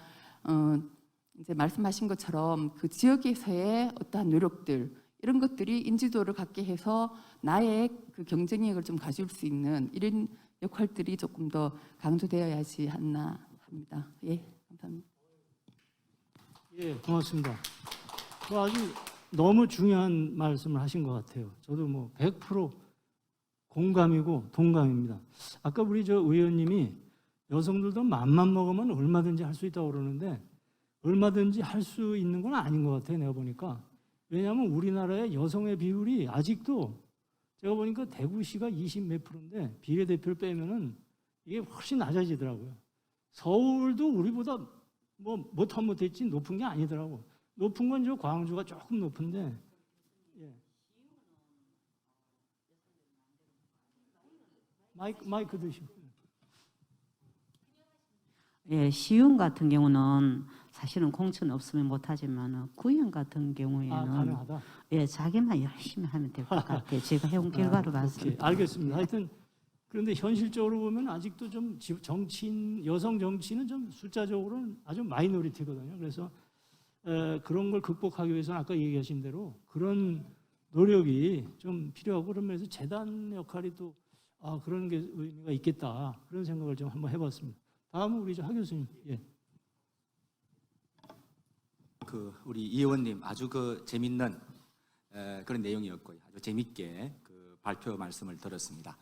이제 말씀하신 것처럼 그 지역에서의 어떠한 노력들 이런 것들이 인지도를 갖게 해서 나의 그 경쟁력을 좀 가질 수 있는 이런 역할들이 조금 더 강조되어야지 않나 합니다. 예, 감사합니다. 예, 고맙습니다. 그 아주 너무 중요한 말씀을 하신 것 같아요. 저도 뭐 100% 공감이고 동감입니다. 아까 우리 저 의원님이 여성들도 맘만 먹으면 얼마든지 할 수 있다고 그러는데 얼마든지 할 수 있는 건 아닌 것 같아요. 내가 보니까. 왜냐하면 우리나라의 여성의 비율이 아직도 제가 보니까 대구시가 20 몇 프로인데 비례대표를 빼면은 이게 훨씬 낮아지더라고요. 서울도 우리보다 뭐 못했지 높은 게 아니더라고. 높은 건 저 광주가 조금 높은데. 예. 마이크 드시고. 예, 시윤 같은 경우는 사실은 공천 없으면 못하지만 구현 같은 경우에는 가능하다. 예, 자기만 열심히 하면 될 것 같아요. 제가 해온 결과로 오케이, 봤습니다. 알겠습니다. 하여튼 그런데 현실적으로 보면 아직도 좀 정치인 여성 정치는 좀 숫자적으로는 아주 마이너리티거든요. 그래서 그런 걸 극복하기 위해서는 아까 얘기하신 대로 그런 노력이 좀 필요하고 그러면서 재단 역할이 또 그런 게 의미가 있겠다 그런 생각을 좀 한번 해봤습니다. 다음은 우리 하 교수님. 예. 그 우리 이 의원님 아주 그 재밌는 그런 내용이었고요. 아주 재밌게 그 발표 말씀을 들었습니다.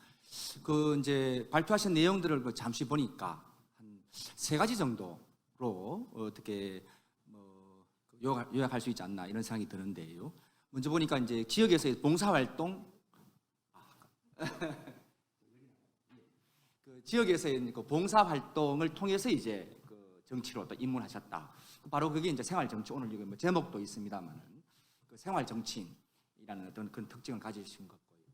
그 이제 발표하신 내용들을 그 잠시 보니까 한 3가지 정도로 어떻게 뭐 요약할 수 있지 않나 이런 생각이 드는데요. 먼저 보니까 이제 지역에서의 봉사활동, 그 지역에서의 그 봉사활동을 통해서 이제 그 정치로 또 입문하셨다. 바로 그게 이제 생활정치, 오늘 이거 뭐 제목도 있습니다만은 그 생활정치인이라는 어떤 그런 특징을 가지신 것 같고요.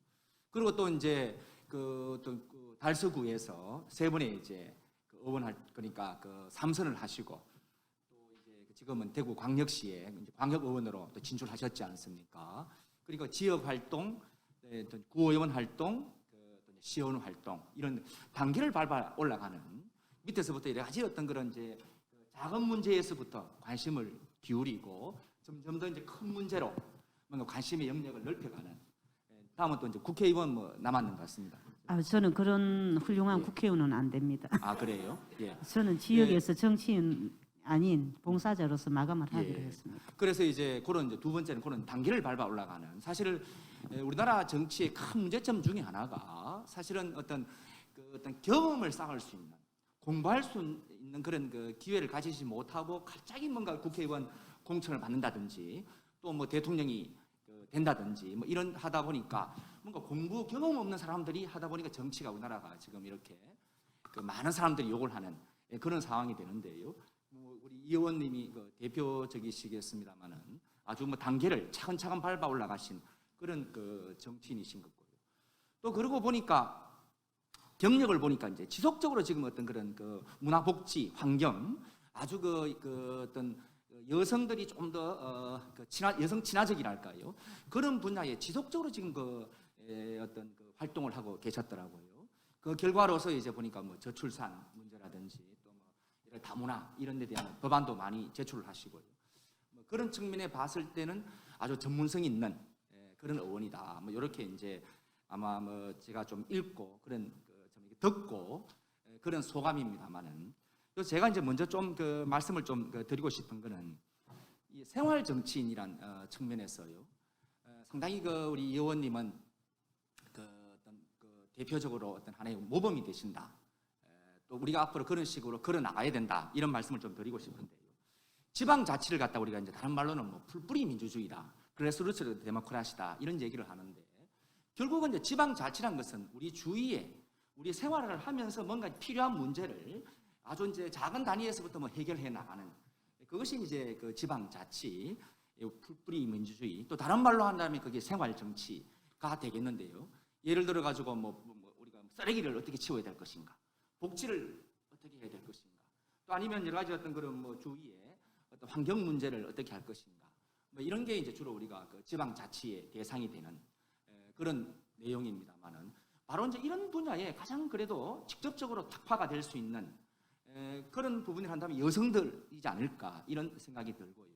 그리고 또 이제 그 달서구에서 3번의 이제 그 의원 그러니까 그 3선을 하시고 또 이제 지금은 대구 광역시에 이제 광역 의원으로 또 진출하셨지 않습니까? 그리고 지역 활동, 구의원 활동, 또 시의원 활동 이런 단계를 밟아 올라가는 밑에서부터 여러 가지 어떤 그런 이제 작은 문제에서부터 관심을 기울이고 점점 더 이제 큰 문제로 뭔가 관심의 영역을 넓혀가는. 다음은 또 이제 국회의원 뭐 남았는 것 같습니다. 저는 그런 훌륭한 예. 국회의원은 안 됩니다. 아 그래요? 예. 저는 지역에서 정치인 아닌 봉사자로서 마감을 하기로 예. 했습니다. 그래서 이제 그런 이제 두 번째는 그런 단계를 밟아 올라가는. 사실 우리나라 정치의 큰 문제점 중에 하나가 사실은 어떤 경험을 쌓을 수 있는, 공부할 수 있는 그런 그 기회를 가지지 못하고 갑자기 뭔가 국회의원 공천을 받는다든지 또 뭐 대통령이 된다든지 뭐 이런 하다 보니까 뭔가 공부 경험 없는 사람들이 하다 보니까 정치가 우리나라가 지금 이렇게 그 많은 사람들이 욕을 하는 그런 상황이 되는데요. 뭐 우리 이 의원님이 그 대표적이시겠습니다만은 아주 뭐 단계를 차근차근 밟아 올라가신 그런 그 정치인이신 것 같고요. 또 그러고 보니까 경력을 보니까 이제 지속적으로 지금 어떤 그런 그 문화복지 환경 아주 그 어떤 여성들이 좀 더 여성 친화적이랄까요? 그런 분야에 지속적으로 지금 어떤 그 활동을 하고 계셨더라고요. 그 결과로서 이제 보니까 뭐 저출산 문제라든지 또 뭐 다문화 이런 데 대한 법안도 많이 제출을 하시고요. 뭐 그런 측면에 봤을 때는 아주 전문성 있는 그런 의원이다. 뭐 이렇게 이제 아마 뭐 제가 좀 읽고 그런 좀 듣고 그런 소감입니다만은. 그래서 제가 이제 먼저 좀 그 말씀을 좀 드리고 싶은 거는 이 생활 정치인이란 측면에서요. 상당히 그 우리 이 의원님은 어떤 대표적으로 어떤 하나의 모범이 되신다. 또 우리가 앞으로 그런 식으로 걸어 나가야 된다. 이런 말씀을 좀 드리고 싶은데요. 지방 자치를 갖다 우리가 이제 다른 말로는 뭐 풀뿌리 민주주의다, 그래스루츠 데모크라시다 이런 얘기를 하는데 결국은 이제 지방자치란 것은 우리 주위에 우리 생활을 하면서 뭔가 필요한 문제를 아주 이제 작은 단위에서부터 뭐 해결해 나가는 그것이 이제 그 지방자치, 풀뿌리 민주주의, 또 다른 말로 한다면 그게 생활정치가 되겠는데요. 예를 들어 가지고 우리가 쓰레기를 어떻게 치워야 될 것인가, 복지를 어떻게 해야 될 것인가, 또 아니면 여러 가지 어떤 그런 뭐 주위에 어떤 환경 문제를 어떻게 할 것인가, 뭐 이런 게 이제 주로 우리가 그 지방자치의 대상이 되는 그런 내용입니다만은 바로 이제 이런 분야에 가장 그래도 직접적으로 탁파가 될 수 있는 그런 부분을 한다면 여성들이지 않을까 이런 생각이 들고요.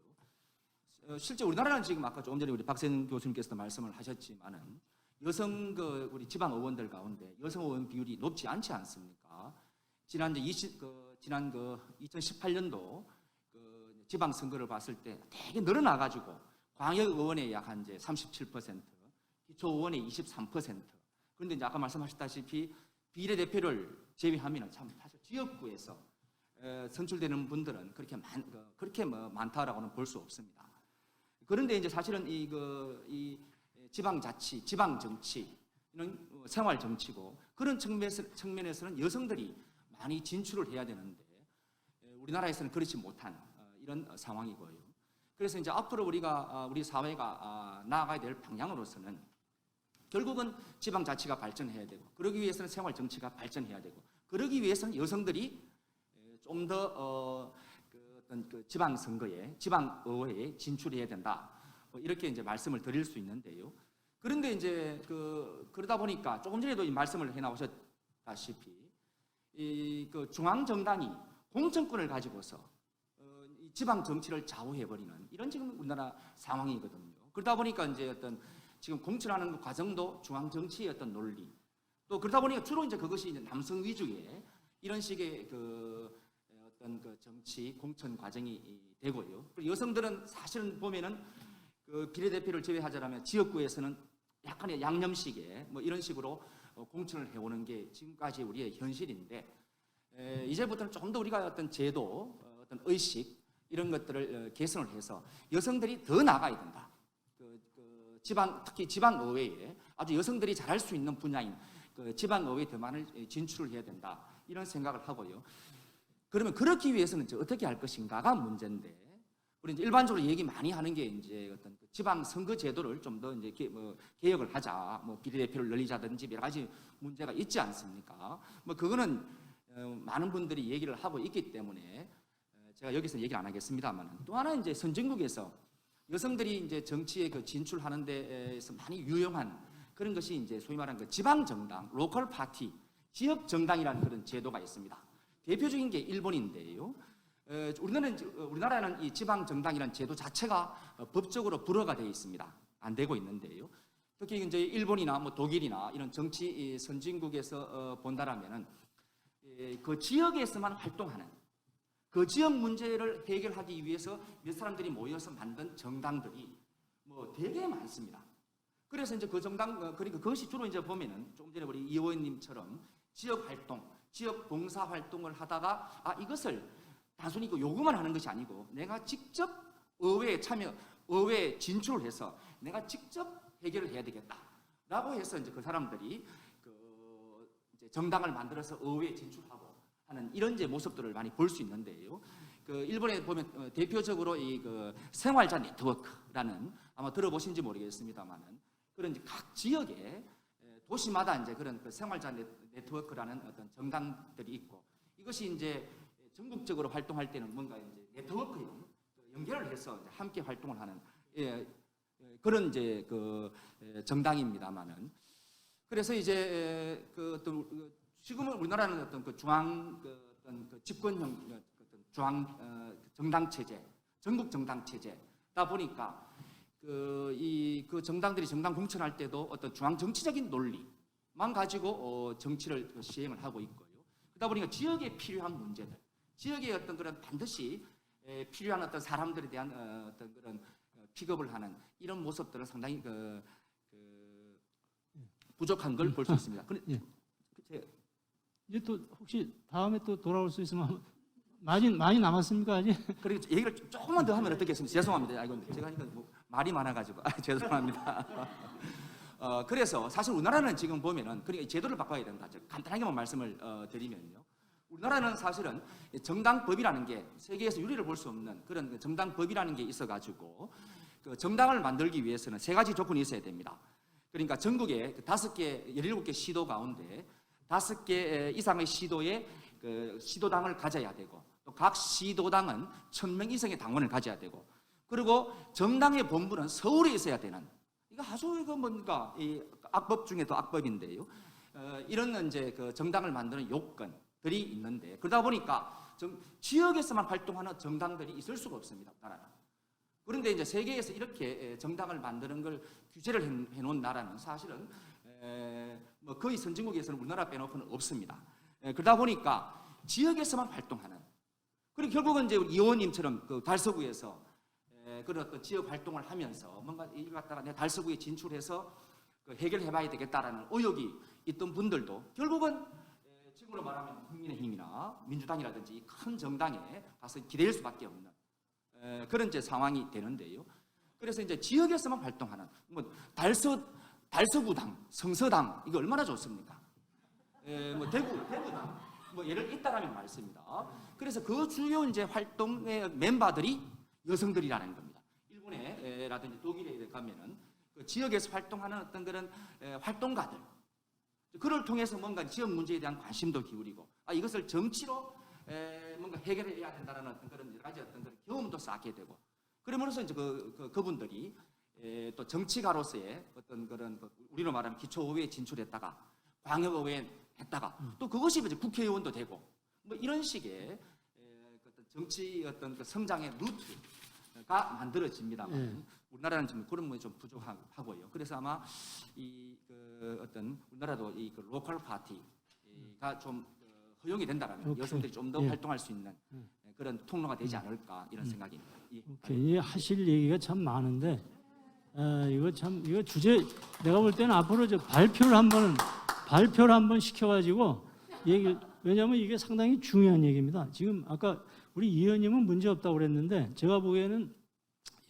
실제 우리나라는 지금 아까 조금 전에 우리 박세현 교수님께서도 말씀을 하셨지만은 여성 우리 지방 의원들 가운데 여성 의원 비율이 높지 않지 않습니까? 지난 2018년도 지방 선거를 봤을 때 되게 늘어나 가지고 광역 의원의 약 한 이제 37%, 기초 의원의 23%. 그런데 이제 아까 말씀하셨다시피 비례대표를 제외하면 참 사실 지역구에서 선출되는 분들은 그렇게 많다라고는 볼 수 없습니다. 그런데 이제 사실은 이 지방자치, 지방정치 이런 생활정치고 그런 측면에서는 여성들이 많이 진출을 해야 되는데 우리나라에서는 그렇지 못한 이런 상황이고요. 그래서 이제 앞으로 우리 사회가 나아가야 될 방향으로서는 결국은 지방자치가 발전해야 되고, 그러기 위해서는 생활정치가 발전해야 되고, 그러기 위해서는 여성들이 좀 더 어떤 지방선거에, 지방의회에 진출해야 된다. 이렇게 이제 말씀을 드릴 수 있는데요. 그런데 이제 그러다 보니까 조금 전에도 이 말씀을 해 나오셨다시피 이 중앙정당이 공천권을 가지고서 이 지방 정치를 좌우해버리는 이런 지금 우리나라 상황이거든요. 그러다 보니까 이제 어떤 지금 공천하는 과정도 중앙 정치의 어떤 논리, 또 그러다 보니까 주로 이제 그것이 이제 남성 위주의 이런 식의 어떤 정치 공천 과정이 되고요. 그리고 여성들은 사실은 보면은 비례대표를 제외하자면 지역구에서는 약간의 양념식의 뭐 이런 식으로 공천을 해오는 게 지금까지 우리의 현실인데 이제부터는 조금 더 우리가 어떤 제도, 어떤 의식 이런 것들을 개선을 해서 여성들이 더 나가야 된다. 특히 지방의회에 아주 여성들이 잘할 수 있는 분야인 지방의회 더 많은 진출을 해야 된다. 이런 생각을 하고요. 그러면 그렇기 위해서는 이제 어떻게 할 것인가가 문제인데, 우리 이제 일반적으로 얘기 많이 하는 게 이제 어떤 지방 선거 제도를 좀 더 이제 개혁을 하자, 뭐 비례대표를 늘리자든지 여러 가지 문제가 있지 않습니까? 뭐 그거는 많은 분들이 얘기를 하고 있기 때문에 제가 여기서 얘기를 안 하겠습니다만, 또 하나 이제 선진국에서 여성들이 이제 정치에 진출하는 데에서 많이 유용한 그런 것이 이제 소위 말하는 지방 정당, 로컬 파티, 지역 정당이라는 그런 제도가 있습니다. 대표적인 게 일본인데요. 우리나라는 이 지방 정당이라는 제도 자체가 법적으로 불허가 되어 있습니다. 안 되고 있는데요. 특히 이제 일본이나 뭐 독일이나 이런 정치 선진국에서 본다라면은 그 지역에서만 활동하는, 그 지역 문제를 해결하기 위해서 몇 사람들이 모여서 만든 정당들이 뭐 되게 많습니다. 그래서 이제 그 정당, 그러니까 그것이 주로 이제 보면은 조금 전에 우리 이 의원님처럼 지역 활동, 지역 봉사 활동을 하다가 이것을 단순히 요구만 하는 것이 아니고 내가 직접 의회에 의회에 진출을 해서 내가 직접 해결을 해야 되겠다라고 해서 이제 그 사람들이 이제 정당을 만들어서 의회에 진출하고 하는 이런 이제 모습들을 많이 볼 수 있는데요. 일본에 보면 대표적으로 이 생활자 네트워크라는, 아마 들어보신지 모르겠습니다만은 그런 이제 각 지역에 도시마다 이제 그런 생활자 네트워크라는 어떤 정당들이 있고, 이것이 이제 전국적으로 활동할 때는 뭔가 이제 네트워크형 연결을 해서 이제 함께 활동을 하는 그런 이제 정당입니다만은, 그래서 이제 지금은 우리나라는 어떤 중앙 어떤 집권형 어떤 중앙 정당 체제, 전국 정당 체제다 보니까 이 정당들이 정당 공천할 때도 어떤 중앙 정치적인 논리만 가지고 정치를 시행을 하고 있고요. 그러다 보니까 지역에 필요한 문제들, 지역에 어떤 그런 반드시 필요한 어떤 사람들에 대한 어떤 그런 픽업을 하는 이런 모습들은 상당히 부족한 걸 볼 수 있습니다. 이제 또 혹시 다음에 또 돌아올 수 있으면 많이 남았습니까 아직? 그리고 얘기를 조금만 더 하면 어떻겠습니까? 죄송합니다. 제가 하니까 뭐 말이 많아가지고 죄송합니다. 그래서 사실 우리나라는 지금 보면은 그러니까 제도를 바꿔야 된다. 간단하게만 말씀을 드리면요. 우리나라는 사실은 정당법이라는 게 세계에서 유례를 볼 수 없는 그런 정당법이라는 게 있어가지고 그 정당을 만들기 위해서는 세 가지 조건이 있어야 됩니다. 그러니까 전국에 5개, 17개 시도 가운데 5개 이상의 시도에 그 시도당을 가져야 되고 또 각 시도당은 1000명 이상의 당원을 가져야 되고 그리고 정당의 본부는 서울에 있어야 되는 이거 아주 이거 뭔가 이 악법 중에도 악법인데요. 이런 이제 그 정당을 만드는 요건들이 있는데 그러다 보니까 지역에서만 활동하는 정당들이 있을 수가 없습니다. 나라는. 그런데 이제 세계에서 이렇게 정당을 만드는 걸 규제를 해놓은 나라는 사실은 뭐 거의 선진국에서는 우리나라 빼놓고는 없습니다. 그러다 보니까 지역에서만 활동하는 그리고 결국은 이제 우리 이 의원님처럼 그 달서구에서 그런 어떤 지역 활동을 하면서 뭔가 이걸 갖다가 내 달서구에 진출해서 그 해결해봐야 되겠다라는 의욕이 있던 분들도 결국은 지금으로 말하면 국민의힘이나 민주당이라든지 이 큰 정당에 가서 기댈 수밖에 없는 그런 이제 상황이 되는데요. 그래서 이제 지역에서만 활동하는 뭐 달서구당, 성서당 이거 얼마나 좋습니까? 뭐 대구당 뭐 예를 있다라면 말씀입니다. 그래서 그 주요 이제 활동의 멤버들이 여성들이라는 겁니다. 일본에라든지 독일에 가면은 그 지역에서 활동하는 어떤 그런 활동가들, 그를 통해서 뭔가 지역 문제에 대한 관심도 기울이고, 이것을 정치로 뭔가 해결해야 된다는 어떤 그런 여러 가지 어떤 그런 경험도 쌓게 되고, 그러면서 이제 그분들이 또 정치가로서의 어떤 그런 우리로 말하면 기초의회에 진출했다가 광역의회에 했다가 또 그것이 이제 국회의원도 되고, 뭐 이런 식의 어떤 정치 어떤 그 성장의 루트가 만들어집니다만 우리나라는 좀 그런 부분이 좀 부족하고요. 그래서 아마 그 어떤 우리나라도 이 그 로컬 파티가 좀 허용이 된다라면 여성들이 좀 더 활동할 수 있는 그런 통로가 되지 않을까 이런 생각입니다. 오케이. 하실 얘기가 참 많은데 이거 주제 내가 볼 때는 앞으로 발표를 한번 시켜가지고 왜냐하면 이게 상당히 중요한 얘기입니다. 지금 아까 우리 이 의원님은 문제 없다고 그랬는데 제가 보기에는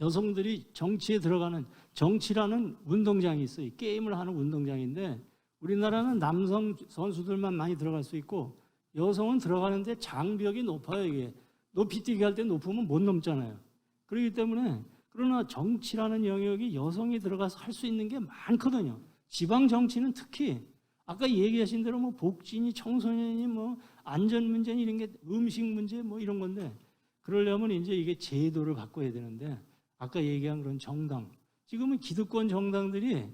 여성들이 정치에 들어가는 정치라는 운동장이 있어요. 게임을 하는 운동장인데 우리나라는 남성 선수들만 많이 들어갈 수 있고 여성은 들어가는데 장벽이 높아요. 이게 높이뛰기 할 때 높으면 못 넘잖아요. 그렇기 때문에 그러나 정치라는 영역이 여성이 들어가서 할 수 있는 게 많거든요. 지방 정치는 특히 아까 얘기하신 대로 뭐 복지니 청소년이 뭐 안전 문제니 이런 게 음식 문제 뭐 이런 건데 그러려면 이제 이게 제도를 바꿔야 되는데 아까 얘기한 그런 정당 지금은 기득권 정당들이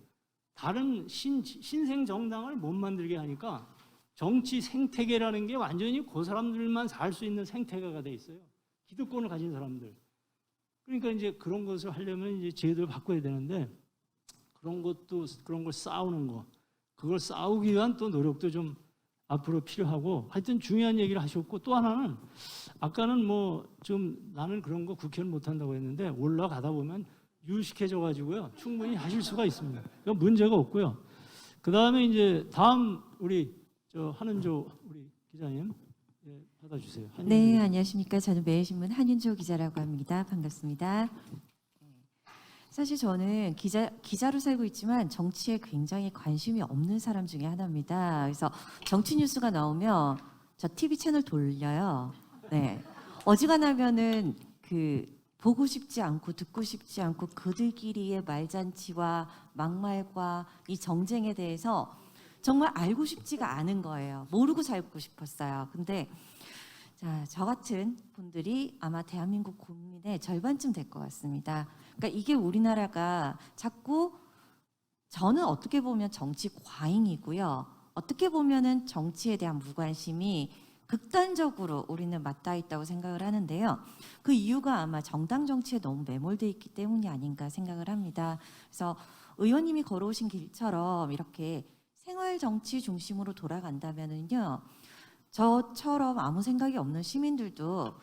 다른 신생 정당을 못 만들게 하니까 정치 생태계라는 게 완전히 그 사람들만 살 수 있는 생태계가 돼 있어요. 기득권을 가진 사람들. 그러니까 이제 그런 것을 하려면 이제 제도를 바꿔야 되는데 그런 걸 싸우는 거, 그걸 싸우기 위한 또 노력도 좀 앞으로 필요하고 하여튼 중요한 얘기를 하셨고 또 하나는 아까는 뭐 좀 나는 그런 거 국회는 못 한다고 했는데 올라가다 보면 유식해져 가지고요 충분히 하실 수가 있습니다. 그건 문제가 없고요. 그 다음에 이제 다음 우리 한은조 우리 기자님 받아주세요. 네, 안녕하십니까. 저는 매일신문 한윤조 기자라고 합니다. 반갑습니다. 사실 저는 기자로 살고 있지만 정치에 굉장히 관심이 없는 사람 중에 하나입니다. 그래서 정치 뉴스가 나오면 저 TV 채널 돌려요. 네. 어지간하면은 보고 싶지 않고 듣고 싶지 않고 그들끼리의 말잔치와 막말과 이 정쟁에 대해서 정말 알고 싶지가 않은 거예요. 모르고 살고 싶었어요. 근데 저 같은 분들이 아마 대한민국 국민의 절반쯤 될 것 같습니다. 그러니까 이게 우리나라가 자꾸 저는 어떻게 보면 정치 과잉이고요. 어떻게 보면은 정치에 대한 무관심이 극단적으로 우리는 맞닿아 있다고 생각을 하는데요. 그 이유가 아마 정당 정치에 너무 매몰돼 있기 때문이 아닌가 생각을 합니다. 그래서 의원님이 걸어오신 길처럼 이렇게 생활 정치 중심으로 돌아간다면은요. 저처럼 아무 생각이 없는 시민들도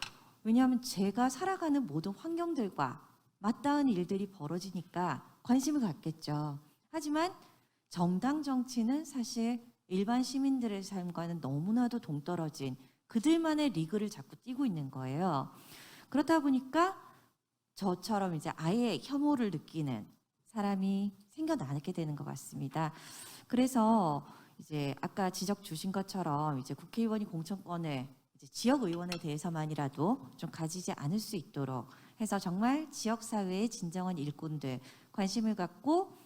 왜냐하면 제가 살아가는 모든 환경들과 맞닿은 일들이 벌어지니까 관심을 갖겠죠. 하지만 정당 정치는 사실 일반 시민들의 삶과는 너무나도 동떨어진 그들만의 리그를 자꾸 띄고 있는 거예요. 그렇다 보니까 저처럼 이제 아예 혐오를 느끼는 사람이 생겨나게 되는 것 같습니다. 그래서 이제 아까 지적 주신 것처럼 이제 국회의원이 공천권을 이제 지역 의원에 대해서만이라도 좀 가지지 않을 수 있도록 해서 정말 지역 사회의 진정한 일꾼들 관심을 갖고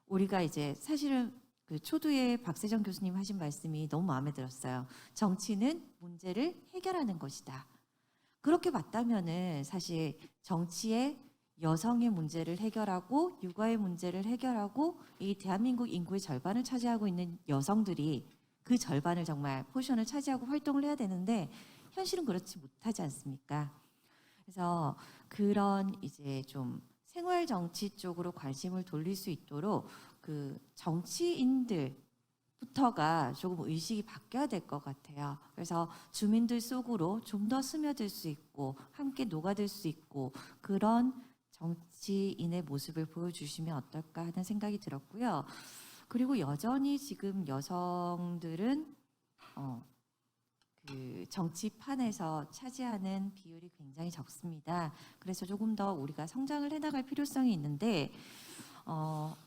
우리가 이제 사실은 그 초두에 박세정 교수님 하신 말씀이 너무 마음에 들었어요. 정치는 문제를 해결하는 것이다. 그렇게 봤다면은 사실 정치에 여성의 문제를 해결하고 육아의 문제를 해결하고 이 대한민국 인구의 절반을 차지하고 있는 여성들이 그 절반을 정말 포션을 차지하고 활동을 해야 되는데 현실은 그렇지 못하지 않습니까? 그래서 그런 이제 좀 생활 정치 쪽으로 관심을 돌릴 수 있도록 그 정치인들부터가 조금 의식이 바뀌어야 될 것 같아요. 그래서 주민들 속으로 좀 더 스며들 수 있고 함께 녹아들 수 있고 그런 정치인의 모습을 보여주시면 어떨까 하는 생각이 들었고요. 그리고 여전히 지금 여성들은 그 정치판에서 차지하는 비율이 굉장히 적습니다. 그래서 조금 더 우리가 성장을 해나갈 필요성이 있는데 뭐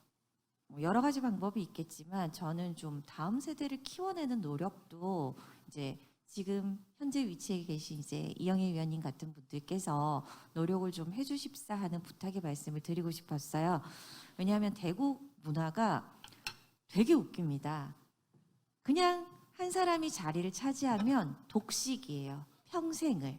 여러 가지 방법이 있겠지만 저는 좀 다음 세대를 키워내는 노력도 이제 지금 현재 위치에 계신 이제 이영애 위원님 같은 분들께서 노력을 좀 해주십사 하는 부탁의 말씀을 드리고 싶었어요. 왜냐하면 대구 문화가 되게 웃깁니다. 그냥 한 사람이 자리를 차지하면 독식이에요. 평생을.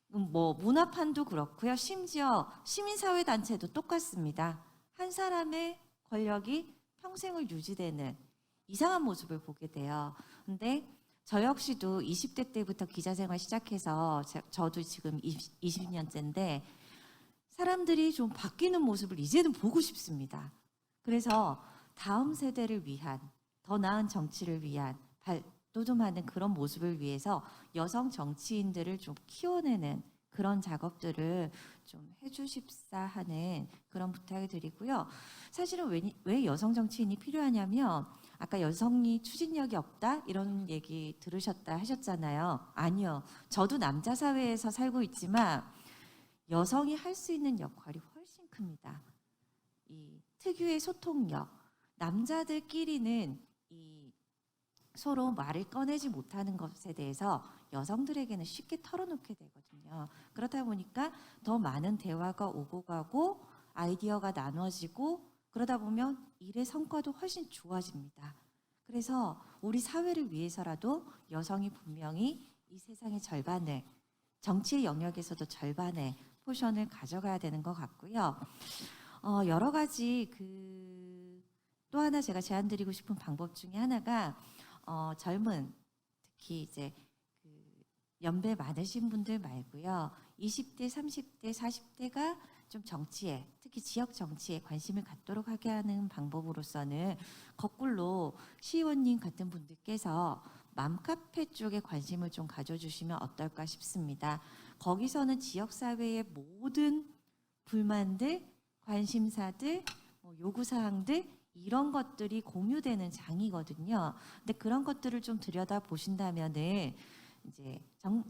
뭐 문화판도 그렇고요. 심지어 시민사회단체도 똑같습니다. 한 사람의 권력이 평생을 유지되는 이상한 모습을 보게 돼요. 근데 저 역시도 20대 때부터 기자생활 시작해서 저도 지금 20년째인데 사람들이 좀 바뀌는 모습을 이제는 보고 싶습니다. 그래서 다음 세대를 위한 더 나은 정치를 위한 발돋움하는 그런 모습을 위해서 여성 정치인들을 좀 키워내는 그런 작업들을 좀 해주십사 하는 그런 부탁을 드리고요. 사실은 왜 여성 정치인이 필요하냐면 아까 여성이 추진력이 없다 이런 얘기 들으셨다 하셨잖아요. 아니요. 저도 남자 사회에서 살고 있지만 여성이 할 수 있는 역할이 훨씬 큽니다. 이 특유의 소통력. 남자들끼리는 이 서로 말을 꺼내지 못하는 것에 대해서 여성들에게는 쉽게 털어놓게 되거든요. 그렇다 보니까 더 많은 대화가 오고 가고 아이디어가 나눠지고 그러다 보면 일의 성과도 훨씬 좋아집니다. 그래서 우리 사회를 위해서라도 여성이 분명히 이 세상의 절반을 정치의 영역에서도 절반의 포션을 가져가야 되는 것 같고요. 여러 가지 또 하나 제가 제안드리고 싶은 방법 중에 하나가 젊은 특히 이제 연배 많으신 분들 말고요. 20대, 30대, 40대가 좀 정치에 특히 지역 정치에 관심을 갖도록 하게 하는 방법으로서는 거꾸로 시의원님 같은 분들께서 맘카페 쪽에 관심을 좀 가져주시면 어떨까 싶습니다. 거기서는 지역사회의 모든 불만들, 관심사들, 요구사항들 이런 것들이 공유되는 장이거든요. 근데 그런 것들을 좀 들여다 보신다면은 이제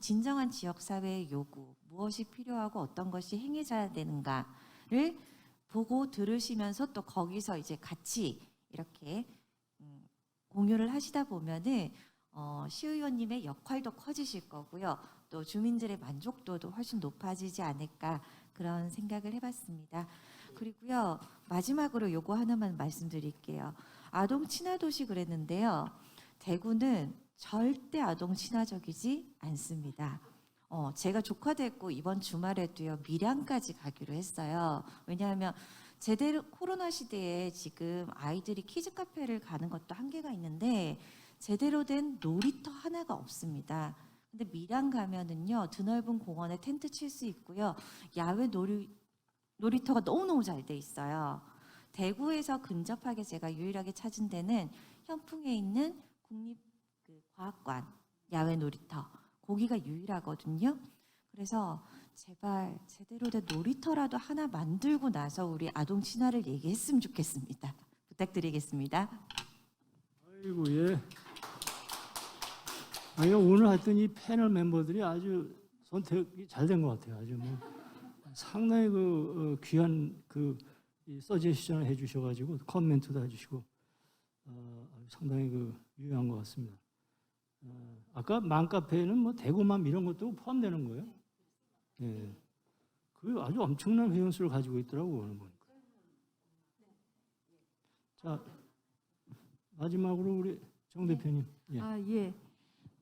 진정한 지역사회의 요구, 무엇이 필요하고 어떤 것이 행해져야 되는가를 보고 들으시면서 또 거기서 이제 같이 이렇게 공유를 하시다 보면은 시의원님의 역할도 커지실 거고요. 또 주민들의 만족도도 훨씬 높아지지 않을까 그런 생각을 해봤습니다. 그리고요 마지막으로 요거 하나만 말씀드릴게요. 아동 친화 도시 그랬는데요. 대구는 절대 아동 친화적이지 않습니다. 제가 조카됐고 이번 주말에도요 밀양까지 가기로 했어요. 왜냐하면 제대로 코로나 시대에 지금 아이들이 키즈 카페를 가는 것도 한계가 있는데 제대로 된 놀이터 하나가 없습니다. 근데 밀양 가면은요 드넓은 공원에 텐트 칠 수 있고요 야외 놀이터가 너무너무 잘 돼 있어요. 대구에서 근접하게 제가 유일하게 찾은 데는 현풍에 있는 국립과학관 야외 놀이터 거기가 유일하거든요. 그래서 제발 제대로 된 놀이터라도 하나 만들고 나서 우리 아동 친화를 얘기했으면 좋겠습니다. 부탁드리겠습니다. 아이고 예. 아니 오늘 하여튼 이 패널 멤버들이 아주 선택이 잘 된 것 같아요. 아주 뭐 상당히 귀한 이 서제시전을 해주셔가지고 커멘트도 해주시고 상당히 유용한 것 같습니다. 아까 맘카페에는 뭐 대구맘 이런 것도 포함되는 거예요? 예. 그 아주 엄청난 회원수를 가지고 있더라고요, 오늘 보니까. 자, 마지막으로 우리 정 대표님. 예. 예.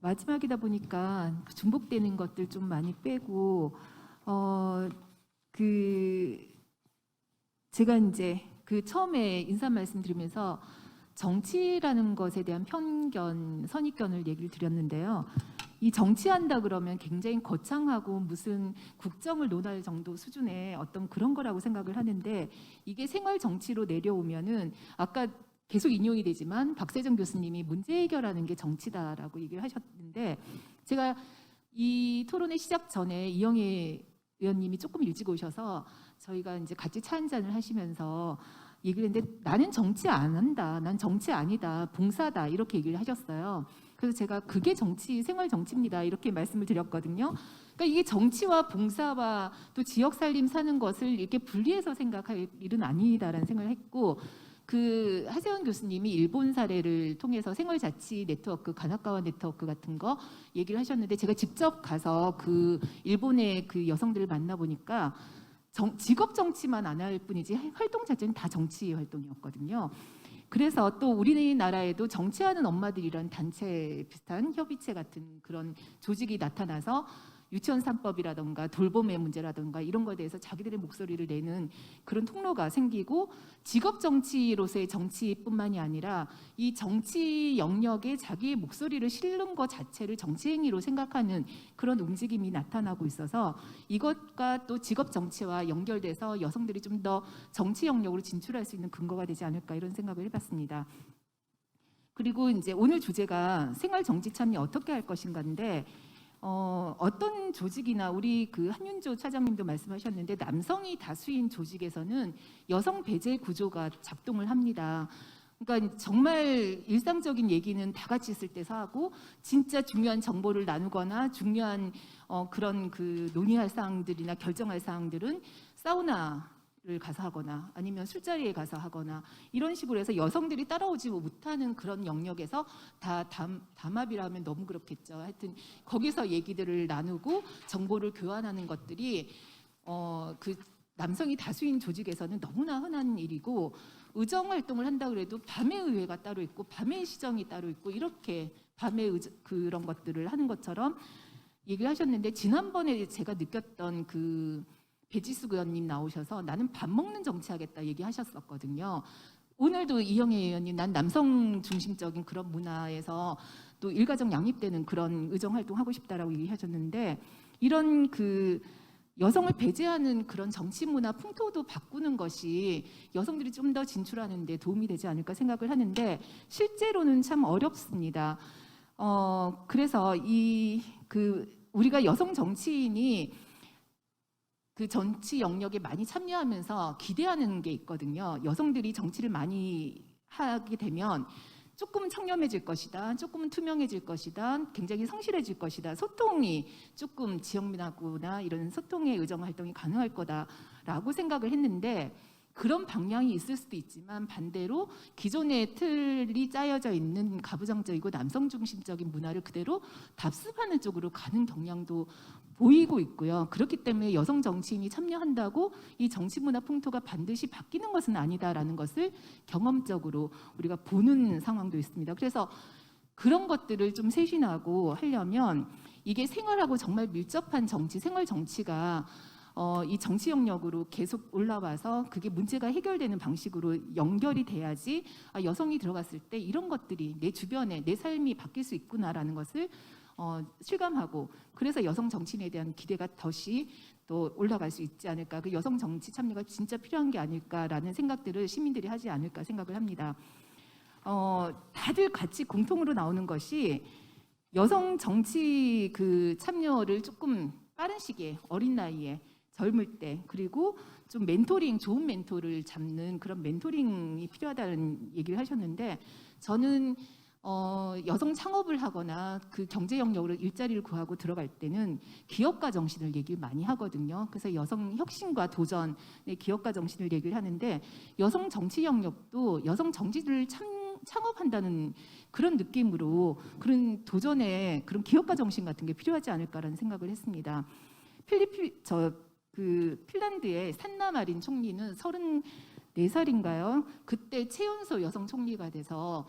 마지막이다 보니까 중복되는 것들 좀 많이 빼고 제가 이제 처음에 인사 말씀드리면서 정치라는 것에 대한 편견, 선입견을 얘기를 드렸는데요. 이 정치한다 그러면 굉장히 거창하고 무슨 국정을 논할 정도 수준의 어떤 그런 거라고 생각을 하는데 이게 생활 정치로 내려오면은 아까 계속 인용이 되지만 박세정 교수님이 문제 해결하는 게 정치다라고 얘기를 하셨는데 제가 이 토론회 시작 전에 이영애 의원님이 조금 일찍 오셔서 저희가 이제 같이 차 한잔을 하시면서 얘기를 했는데 나는 정치 안 한다. 난 정치 아니다. 봉사다. 이렇게 얘기를 하셨어요. 그래서 제가 그게 정치, 생활 정치입니다. 이렇게 말씀을 드렸거든요. 그러니까 이게 정치와 봉사와 또 지역 살림 사는 것을 이렇게 분리해서 생각할 일은 아니다라는 생각을 했고 하세원 교수님이 일본 사례를 통해서 생활자치 네트워크, 가나카와 네트워크 같은 거 얘기를 하셨는데 제가 직접 가서 일본의 여성들을 만나보니까 직업 정치만 안 할 뿐이지 활동 자체는 다 정치 활동이었거든요. 그래서 또 우리나라에도 정치하는 엄마들이란 단체 비슷한 협의체 같은 그런 조직이 나타나서 유치원 3법이라든가 돌봄의 문제라든가 이런 거에 대해서 자기들의 목소리를 내는 그런 통로가 생기고 직업 정치로서의 정치뿐만이 아니라 이 정치 영역에 자기의 목소리를 실는 것 자체를 정치 행위로 생각하는 그런 움직임이 나타나고 있어서 이것과 또 직업 정치와 연결돼서 여성들이 좀 더 정치 영역으로 진출할 수 있는 근거가 되지 않을까 이런 생각을 해봤습니다. 그리고 이제 오늘 주제가 생활 정치 참여 어떻게 할 것인가인데 어떤 조직이나 우리 한윤조 차장님도 말씀하셨는데 남성이 다수인 조직에서는 여성 배제 구조가 작동을 합니다. 그러니까 정말 일상적인 얘기는 다 같이 있을 때서 하고 진짜 중요한 정보를 나누거나 중요한 그런 논의할 사항들이나 결정할 사항들은 사우나를 가서 하거나 아니면 술자리에 가서 하거나 이런 식으로 해서 여성들이 따라오지 못하는 그런 영역에서 다 담합이라 하면 너무 그렇겠죠. 하여튼 거기서 얘기들을 나누고 정보를 교환하는 것들이 남성이 다수인 조직에서는 너무나 흔한 일이고 의정 활동을 한다 그래도 밤의 의회가 따로 있고 밤의 시정이 따로 있고 이렇게 밤의 그런 것들을 하는 것처럼 얘기를 하셨는데 지난번에 제가 느꼈던 배지수 의원님 나오셔서 나는 밥 먹는 정치하겠다 얘기하셨었거든요. 오늘도 이영애 의원님 난 남성 중심적인 그런 문화에서 또 일가정 양립되는 그런 의정 활동하고 싶다라고 얘기하셨는데 이런 여성을 배제하는 그런 정치 문화 풍토도 바꾸는 것이 여성들이 좀 더 진출하는 데 도움이 되지 않을까 생각을 하는데 실제로는 참 어렵습니다. 그래서 우리가 여성 정치인이 정치 영역에 많이 참여하면서 기대하는 게 있거든요. 여성들이 정치를 많이 하게 되면 조금 청렴해질 것이다. 조금은 투명해질 것이다. 굉장히 성실해질 것이다. 소통이 조금 지역민하고나 이런 소통의 의정 활동이 가능할 거다라고 생각을 했는데 그런 방향이 있을 수도 있지만 반대로 기존의 틀이 짜여져 있는 가부장적이고 남성 중심적인 문화를 그대로 답습하는 쪽으로 가는 경향도 보이고 있고요. 그렇기 때문에 여성 정치인이 참여한다고 이 정치 문화 풍토가 반드시 바뀌는 것은 아니다라는 것을 경험적으로 우리가 보는 상황도 있습니다. 그래서 그런 것들을 좀 쇄신하고 하려면 이게 생활하고 정말 밀접한 정치, 생활 정치가 이 정치 영역으로 계속 올라와서 그게 문제가 해결되는 방식으로 연결이 돼야지 여성이 들어갔을 때 이런 것들이 내 주변에 내 삶이 바뀔 수 있구나라는 것을 실감하고 그래서 여성 정치인에 대한 기대가 더시 또 올라갈 수 있지 않을까 그 여성 정치 참여가 진짜 필요한 게 아닐까라는 생각들을 시민들이 하지 않을까 생각을 합니다. 다들 같이 공통으로 나오는 것이 여성 정치 참여를 조금 빠른 시기에 어린 나이에 젊을 때 그리고 좀 멘토링 좋은 멘토를 잡는 그런 멘토링이 필요하다는 얘기를 하셨는데 저는 여성 창업을 하거나 그 경제 영역으로 일자리를 구하고 들어갈 때는 기업가 정신을 얘기를 많이 하거든요. 그래서 여성 혁신과 도전의 기업가 정신을 얘기를 하는데 여성 정치 영역도 여성 정치를 창업한다는 그런 느낌으로 그런 도전의 그런 기업가 정신 같은 게 필요하지 않을까라는 생각을 했습니다. 핀란드의 산나 마린 총리는 34살인가요? 그때 최연소 여성 총리가 돼서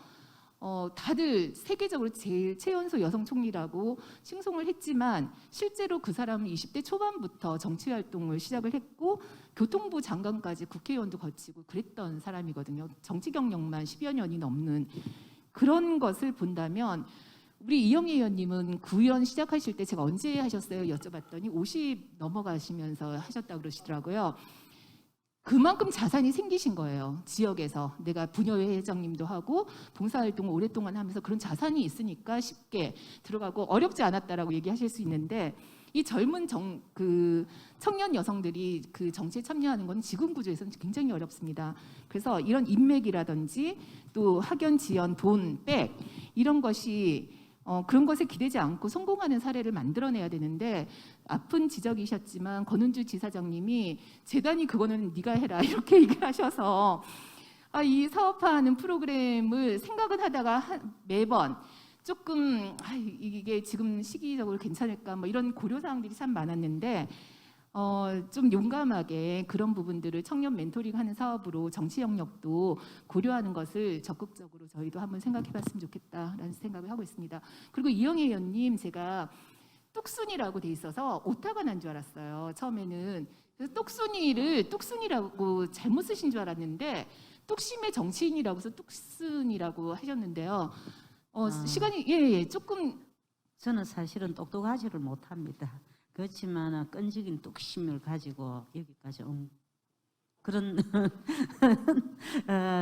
다들 세계적으로 제일 최연소 여성 총리라고 칭송을 했지만 실제로 그 사람은 20대 초반부터 정치 활동을 시작을 했고 교통부 장관까지 국회의원도 거치고 그랬던 사람이거든요. 정치 경력만 10여 년이 넘는 그런 것을 본다면 우리 이영애 의원님은 구의원 시작하실 때 제가 언제 하셨어요? 여쭤봤더니 50 넘어가시면서 하셨다고 그러시더라고요. 그만큼 자산이 생기신 거예요. 지역에서 내가 부녀회 회장님도 하고 봉사활동을 오랫동안 하면서 그런 자산이 있으니까 쉽게 들어가고 어렵지 않았다라고 얘기하실 수 있는데 이 젊은 청년 여성들이 그 정치에 참여하는 건 지금 구조에서는 굉장히 어렵습니다. 그래서 이런 인맥이라든지 또 학연, 지연, 돈, 백 이런 것이 그런 것에 기대지 않고 성공하는 사례를 만들어내야 되는데 아픈 지적이셨지만 권은주 지사장님이 재단이 그거는 네가 해라 이렇게 얘기를 하셔서 이 사업화하는 프로그램을 생각은 하다가 매번 조금 이게 지금 시기적으로 괜찮을까 뭐 이런 고려사항들이 참 많았는데 좀 용감하게 그런 부분들을 청년 멘토링하는 사업으로 정치 영역도 고려하는 것을 적극적으로 저희도 한번 생각해봤으면 좋겠다라는 생각을 하고 있습니다. 그리고 이영애 의원님 제가 뚝순이라고 돼 있어서 오타가 난 줄 알았어요. 처음에는 그래서 똑순이를 뚝순이라고 잘못 쓰신 줄 알았는데 뚝심의 정치인이라고 해서 뚝순이라고 하셨는데요. 시간이 조금 저는 사실은 똑똑하지를 못합니다. 그렇지만 끈질긴 뚝심을 가지고 여기까지 온 그런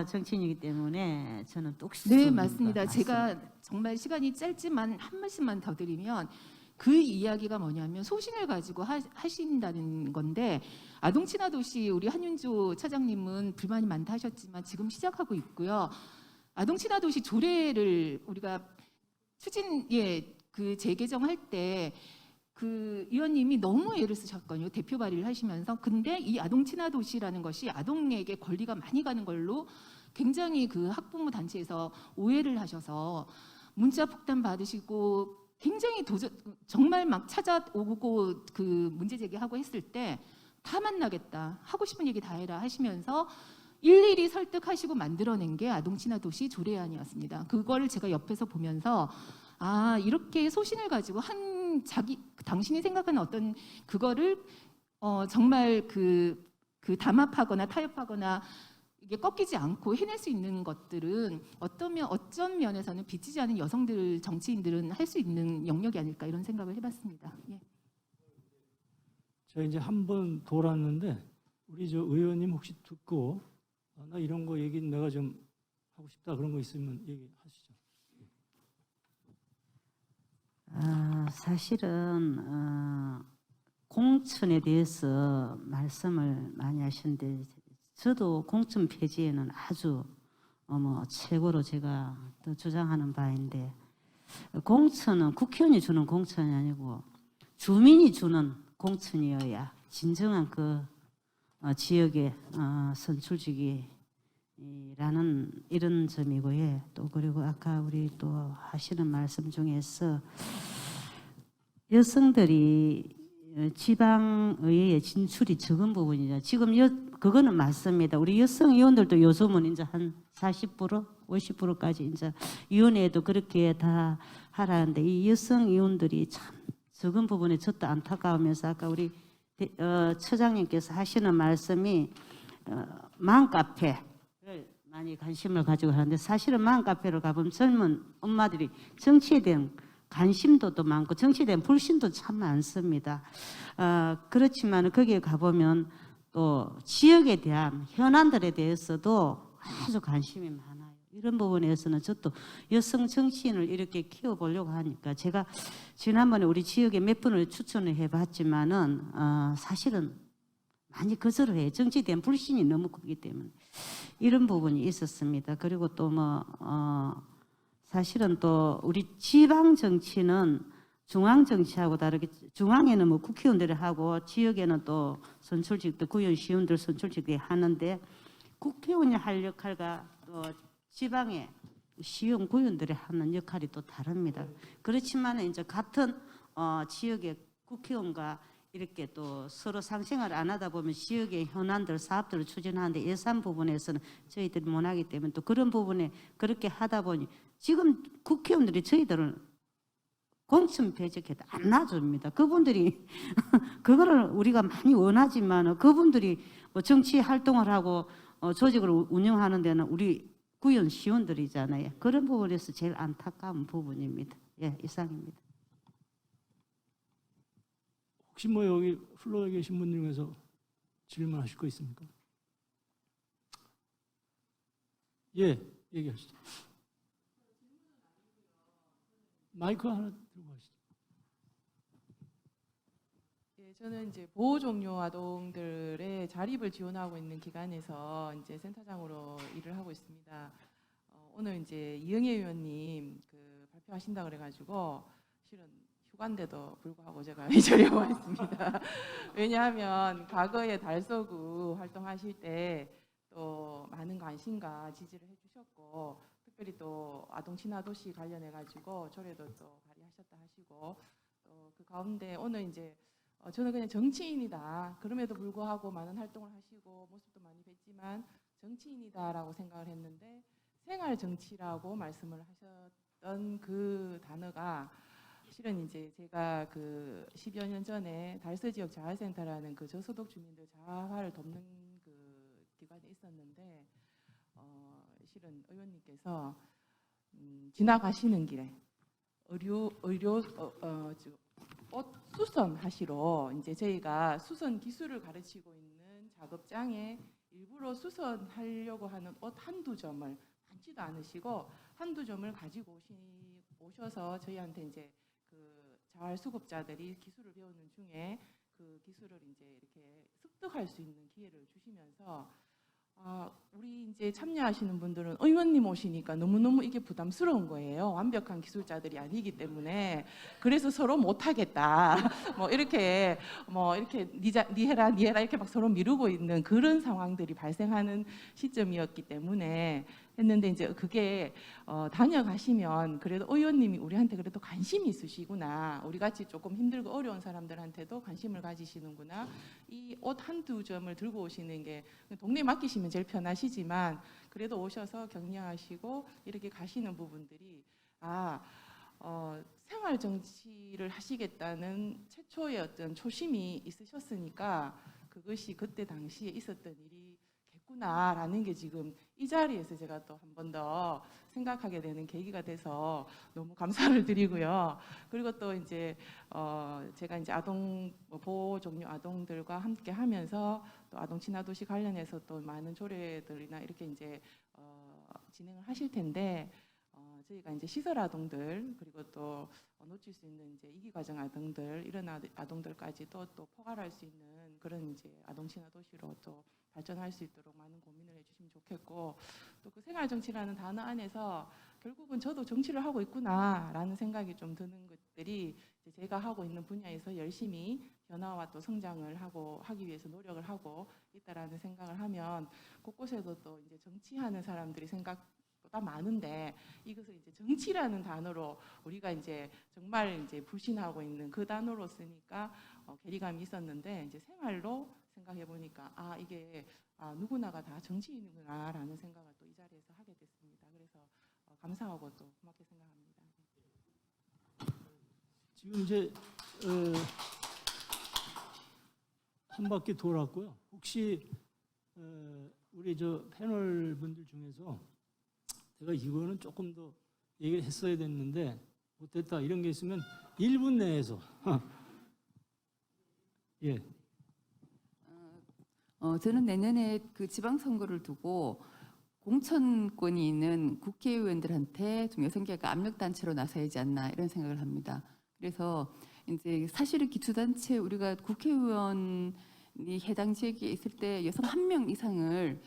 정치인이기 때문에 저는 뚝심. 네, 맞습니다. 제가 정말 시간이 짧지만 한 말씀만 더 드리면 그 이야기가 뭐냐면 소신을 가지고 하신다는 건데 아동 친화 도시 우리 한윤조 차장님은 불만이 많다 하셨지만 지금 시작하고 있고요. 아동 친화 도시 조례를 우리가 그 재개정할 때 그 의원님이 너무 애를 쓰셨거든요. 대표 발의를 하시면서. 근데 이 아동 친화 도시라는 것이 아동에게 권리가 많이 가는 걸로 굉장히 그 학부모 단체에서 오해를 하셔서 문자 폭탄 받으시고 굉장히 정말 막 찾아오고 그 문제 제기하고 했을 때 다 만나겠다. 하고 싶은 얘기 다 해라 하시면서 일일이 설득하시고 만들어낸 게 아동 친화 도시 조례안이었습니다. 그거를 제가 옆에서 보면서 이렇게 소신을 가지고 당신이 생각하는 어떤 그거를 정말 그 담합하거나 타협하거나 이게 꺾이지 않고 해낼 수 있는 것들은 어떤 면에서는 비치지 않은 여성들 정치인들은 할 수 있는 영역이 아닐까 이런 생각을 해봤습니다. 예. 제가 이제 한 번 돌았는데 우리 저 의원님 혹시 듣고 나 이런 거 얘기 내가 좀 하고 싶다 그런 거 있으면 얘기하시죠. 사실은 공천에 대해서 말씀을 많이 하셨는데 저도 공천 폐지에는 아주 최고로 제가 또 주장하는 바인데 공천은 국회의원이 주는 공천이 아니고 주민이 주는 공천이어야 진정한 그 지역의 선출직이라는 이런 점이고요. 또 그리고 아까 우리 또 하시는 말씀 중에서 여성들이 지방의회에 진출이 적은 부분이죠. 지금 그거는 맞습니다. 우리 여성 의원들도 요즘은 이제 한 40%, 50%까지 이제 위원회에도 그렇게 다 하라는데 이 여성 의원들이 참 적은 부분에 저도 안타까우면서 아까 우리 처장님께서 하시는 말씀이 맘카페를 많이 관심을 가지고 하는데 사실은 맘카페를 가보면 젊은 엄마들이 정치에 대한 관심도도 많고 정치에 대한 불신도 참 많습니다. 그렇지만 거기에 가보면 또 지역에 대한 현안들에 대해서도 아주 관심이 많아요. 이런 부분에서는 저도 여성 정치인을 이렇게 키워보려고 하니까 제가 지난번에 우리 지역에 몇 분을 추천을 해봤지만은 사실은 많이 거절을 해요. 정치에 대한 불신이 너무 크기 때문에 이런 부분이 있었습니다. 그리고 또 사실은 또 우리 지방 정치는 중앙 정치하고 다르게 중앙에는 뭐 국회의원들이 하고 지역에는 또 선출직들 구의원 시의원들 선출직들이 하는데 국회의원이 할 역할과 또 지방의 시의원 구의원들이 하는 역할이 또 다릅니다. 그렇지만 이제 같은 지역의 국회의원과 이렇게 또 서로 상생을 안 하다 보면 지역의 현안들 사업들을 추진하는데 예산 부분에서는 저희들이 못하기 때문에 또 그런 부분에 그렇게 하다 보니 지금 국회의원들이 저희들은 공천 배적해도 안 놔줍니다. 그분들이 그거를 우리가 많이 원하지만 그분들이 뭐 정치 활동을 하고 조직을 운영하는 데는 우리 구의원 시의원들이잖아요. 그런 부분에서 제일 안타까운 부분입니다. 예, 이상입니다. 혹시 뭐 여기 흘러 계신 분 중에서 질문하실 거 있습니까? 예, 얘기하시죠. 마이크 하나 들고 가시죠. 예, 저는 이제 보호 종료 아동들의 자립을 지원하고 있는 기관에서 이제 센터장으로 일을 하고 있습니다. 오늘 이제 이영애 의원님 그 발표하신다 그래가지고 실은 휴가인데도 불구하고 제가 이 자리에 와 있습니다. 왜냐하면 과거에 달서구 활동하실 때 또 많은 관심과 지지를 해주셨고 특별히 또 아동 친화 도시 관련해 가지고 조례도 또 발의하셨다 하시고 또 그 가운데 오늘 이제 저는 그냥 정치인이다. 그럼에도 불구하고 많은 활동을 하시고 모습도 많이 뵀지만 정치인이다라고 생각을 했는데 생활 정치라고 말씀을 하셨던 그 단어가 실은 이제 제가 그 10여 년 전에 달서 지역 자활센터라는 그 저소득 주민들 자활을 돕는 그 기관에 있었는데 실은 의원님께서 지나가시는 길에 옷 수선하시러 이제 저희가 수선 기술을 가르치고 있는 작업장에 일부러 수선하려고 하는 옷 한두 점을 많지도 않으시고 한두 점을 가지고 오셔서 저희한테 이제 그 자활 수급자들이 기술을 배우는 중에 그 기술을 이제 이렇게 습득할 수 있는 기회를 주시면서 우리 이제 참여하시는 분들은 의원님 오시니까 너무너무 이게 부담스러운 거예요. 완벽한 기술자들이 아니기 때문에. 그래서 서로 못하겠다. 뭐 이렇게 니 해라 이렇게 막 서로 미루고 있는 그런 상황들이 발생하는 시점이었기 때문에 했는데 이제 그게 다녀가시면 그래도 의원님이 우리한테 그래도 관심이 있으시구나. 우리 같이 조금 힘들고 어려운 사람들한테도 관심을 가지시는구나. 이 옷 한두 점을 들고 오시는 게 동네 맡기시면 제일 편하시지만 그래도 오셔서 격려하시고 이렇게 가시는 부분들이 생활 정치를 하시겠다는 최초의 어떤 초심이 있으셨으니까 그것이 그때 당시에 있었던 일이겠구나라는 게 지금 이 자리에서 제가 또 한 번 더 생각하게 되는 계기가 돼서 너무 감사를 드리고요. 그리고 또 이제 제가 이제 아동 보호 종류 아동들과 함께 하면서 또 아동 친화 도시 관련해서 또 많은 조례들이나 이렇게 이제 진행을 하실 텐데 저희가 이제 시설 아동들 그리고 또 놓칠 수 있는 이제 이기 과정 아동들 이런 아동들까지도 또 포괄할 수 있는 그런 이제 아동 친화 도시로 또 발전할 수 있도록 많은 고민을 해주시면 좋겠고 또 그 생활 정치라는 단어 안에서 결국은 저도 정치를 하고 있구나라는 생각이 좀 드는 것들이 제가 하고 있는 분야에서 열심히 변화와 또 성장을 하기 위해서 노력을 하고 있다라는 생각을 하면 곳곳에도 또 이제 정치하는 사람들이 생각보다 많은데 이것을 이제 정치라는 단어로 우리가 이제 정말 이제 불신하고 있는 그 단어로 쓰니까 괴리감이 있었는데 이제 생활로 생각해 보니까 이게 누구나가 다 정치인이구나라는 생각을 또 이 자리에서 하게 됐습니다. 그래서 감사하고 또 고맙게 생각합니다. 지금 이제 한 바퀴 돌았고요. 혹시 우리 저 패널 분들 중에서 제가 이거는 조금 더 얘기를 했어야 됐는데 못했다 이런 게 있으면 1분 내에서 예. 저는 내년에 그 지방선거를 두고 공천권이 있는 국회의원들한테 좀 여성계가 압력단체로 나서야지 않나 이런 생각을 합니다. 그래서 이제 사실은 기초단체 우리가 국회의원이 해당 지역에 있을 때 여성 1명 이상을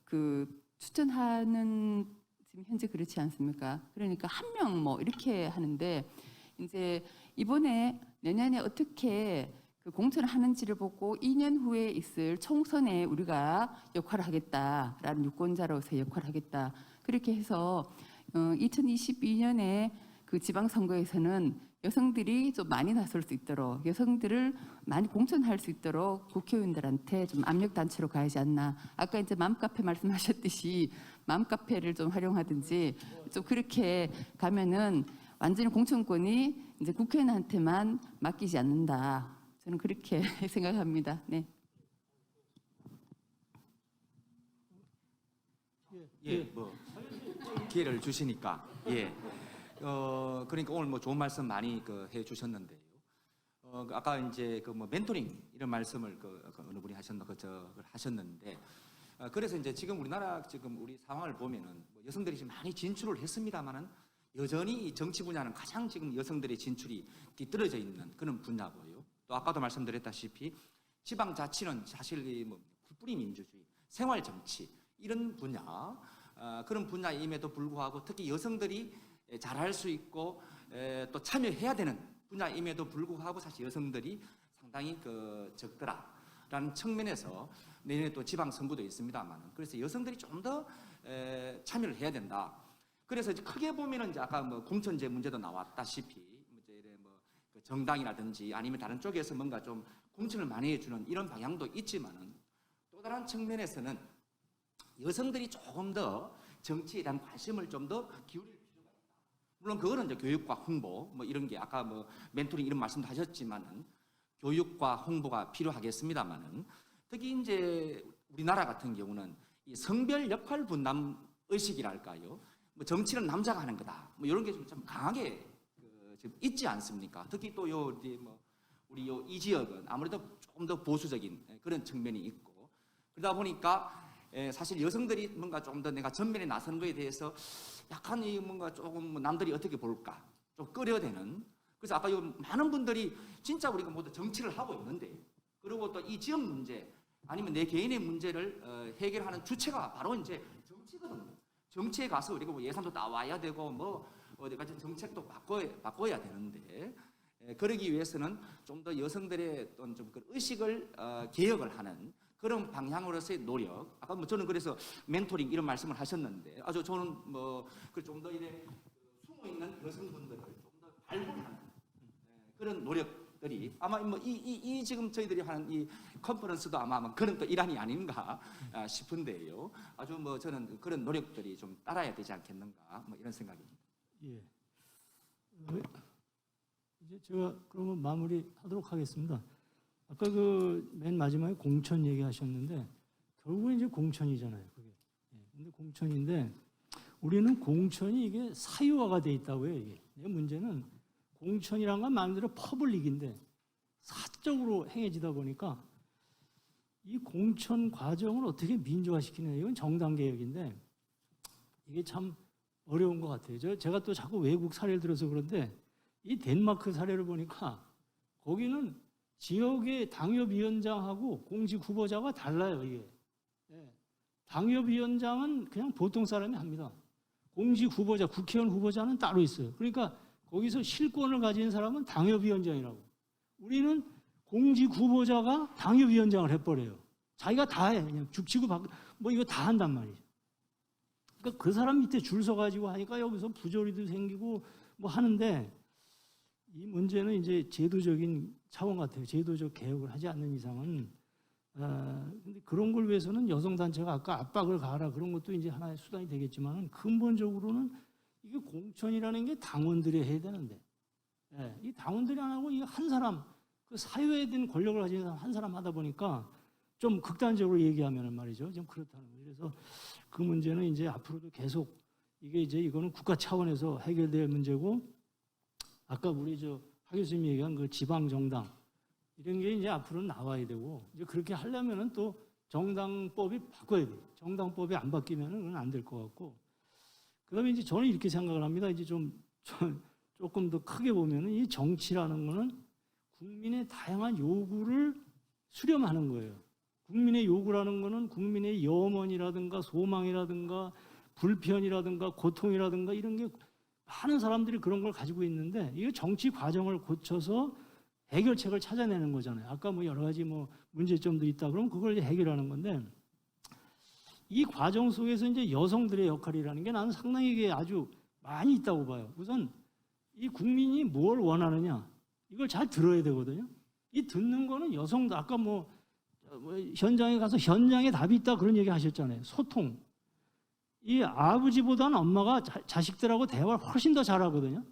그 추천하는 지금 현재 그렇지 않습니까? 그러니까 한 명 뭐 이렇게 하는데 이제 이번에 내년에 어떻게 그 공천을 하는지를 보고 2년 후에 있을 총선에 우리가 역할을 하겠다라는 유권자로서의 역할을 하겠다. 그렇게 해서 2022년에 그 지방선거에서는 여성들이 좀 많이 나설 수 있도록 여성들을 많이 공천할 수 있도록 국회의원들한테 좀 압력 단체로 가야지 않나. 아까 이제 맘카페 말씀하셨듯이 맘카페를 좀 활용하든지 좀 그렇게 가면은 완전히 공천권이 이제 국회의원한테만 맡기지 않는다. 저는 그렇게 생각합니다. 네. 예, 뭐 기회를 주시니까 그러니까 오늘 뭐 좋은 말씀 많이 해 주셨는데요. 아까 이제 그 뭐 멘토링 이런 말씀을 어느 분이 하셨는데 그래서 이제 지금 우리나라 지금 우리 상황을 보면은 뭐 여성들이 지금 많이 진출을 했습니다만은 여전히 이 정치 분야는 가장 지금 여성들의 진출이 뒤떨어져 있는 그런 분야고요. 또 아까도 말씀드렸다시피 지방자치는 사실 이뭐 굴뿌리 민주주의, 생활 정치 이런 분야 그런 분야임에도 불구하고 특히 여성들이 잘할 수 있고 또 참여해야 되는 분야임에도 불구하고 사실 여성들이 상당히 적더라라는 측면에서 내년에 또 지방선거도 있습니다만 그래서 여성들이 좀 더 참여를 해야 된다. 그래서 이제 크게 보면은 이제 아까 뭐 공천제 문제도 나왔다시피 이제 그 정당이라든지 아니면 다른 쪽에서 뭔가 좀 공천을 많이 해주는 이런 방향도 있지만은 또 다른 측면에서는 여성들이 조금 더 정치에 대한 관심을 좀 더 기울일 필요가 있다. 물론 그거는 이제 교육과 홍보 뭐 이런 게 아까 뭐 멘토링 이런 말씀도 하셨지만은 교육과 홍보가 필요하겠습니다만은 특히 이제 우리나라 같은 경우는 이 성별 역할 분담 의식이랄까요. 뭐 정치는 남자가 하는 거다. 뭐 이런 게 좀 강하게 지금 있지 않습니까? 특히 또 우리 이 지역은 아무래도 조금 더 보수적인 그런 측면이 있고 그러다 보니까 사실 여성들이 뭔가 좀 더 내가 전면에 나서는 거에 대해서 약간 뭔가 조금 뭐 남들이 어떻게 볼까 좀 꺼려되는 그래서 아까 많은 분들이 진짜 우리가 모두 정치를 하고 있는데 그리고 또 이 지역 문제 아니면 내 개인의 문제를 해결하는 주체가 바로 이제 정치거든요. 정치에 가서 우리가 뭐 예산도 나와야 되고 뭐 어디 같은 정책도 바꿔야 되는데 그러기 위해서는 좀 더 여성들의 어떤 좀 그 의식을 개혁을 하는 그런 방향으로서의 노력. 아까 뭐 저는 그래서 멘토링 이런 말씀을 하셨는데 아주 저는 뭐 좀 더 이래 숨어 있는 여성분들을 좀 더 발굴하는 그런 노력들이 아마 뭐 이 지금 저희들이 하는 이 컨퍼런스도 아마 그런 또 일환이 아닌가 싶은데요. 아주 뭐 저는 그런 노력들이 좀 따라야 되지 않겠는가 뭐 이런 생각입니다. 예. 이제 제가 그러면 마무리하도록 하겠습니다. 아까 그 맨 마지막에 공천 얘기하셨는데 결국은 이제 공천이잖아요. 그게. 근데 공천인데 우리는 공천이 이게 사유화가 돼 있다고요. 이게. 문제는 공천이란 건 마음대로 퍼블릭인데 사적으로 행해지다 보니까 이 공천 과정을 어떻게 민주화시키느냐 이건 정당 개혁인데 이게 참 어려운 것 같아요. 제가 또 자꾸 외국 사례를 들어서 그런데 이 덴마크 사례를 보니까 거기는 지역의 당협위원장하고 공직 후보자가 달라요. 이게 당협위원장은 그냥 보통 사람이 합니다. 공직 후보자, 국회의원 후보자는 따로 있어요. 그러니까 거기서 실권을 가진 사람은 당협위원장이라고. 우리는 공직 후보자가 당협위원장을 해버려요. 자기가 다 해. 그냥 죽치고 뭐 이거 다 한단 말이죠. 그러니까 그 사람 밑에 줄 서가지고 하니까 여기서 부조리도 생기고 뭐 하는데 이 문제는 이제 제도적인 차원 같아요. 제도적 개혁을 하지 않는 이상은. 근데 그런 걸 위해서는 여성단체가 아까 압박을 가하라 그런 것도 이제 하나의 수단이 되겠지만 근본적으로는 이게 공천이라는 게 당원들이 해야 되는데 이 당원들이 안 하고 이게 한 사람 그 사회에 대한 권력을 가진 사람 한 사람 하다 보니까 좀 극단적으로 얘기하면 말이죠. 좀 그렇다는 거예요. 그래서 그 문제는 이제 앞으로도 계속 이게 이제 이거는 국가 차원에서 해결될 문제고 아까 우리 하 교수님이 얘기한 그 지방 정당 이런 게 이제 앞으로는 나와야 되고 이제 그렇게 하려면은 또 정당법이 바꿔야 돼요. 정당법이 안 바뀌면은 그건 안 될 것 같고 그다음에 이제 저는 이렇게 생각을 합니다. 이제 조금 더 크게 보면은 이 정치라는 거는 국민의 다양한 요구를 수렴하는 거예요. 국민의 요구라는 거는 국민의 염원이라든가 소망이라든가 불편이라든가 고통이라든가 이런 게 많은 사람들이 그런 걸 가지고 있는데 이게 정치 과정을 거쳐서 해결책을 찾아내는 거잖아요. 아까 뭐 여러 가지 뭐 문제점도 있다 그러면 그걸 이제 해결하는 건데 이 과정 속에서 이제 여성들의 역할이라는 게 나는 상당히 이게 아주 많이 있다고 봐요. 우선 이 국민이 뭘 원하느냐 이걸 잘 들어야 되거든요. 이 듣는 거는 여성도 아까 뭐 현장에 가서 현장에 답이 있다 그런 얘기 하셨잖아요. 소통. 이 아버지보다는 엄마가 자식들하고 대화를 훨씬 더 잘하거든요.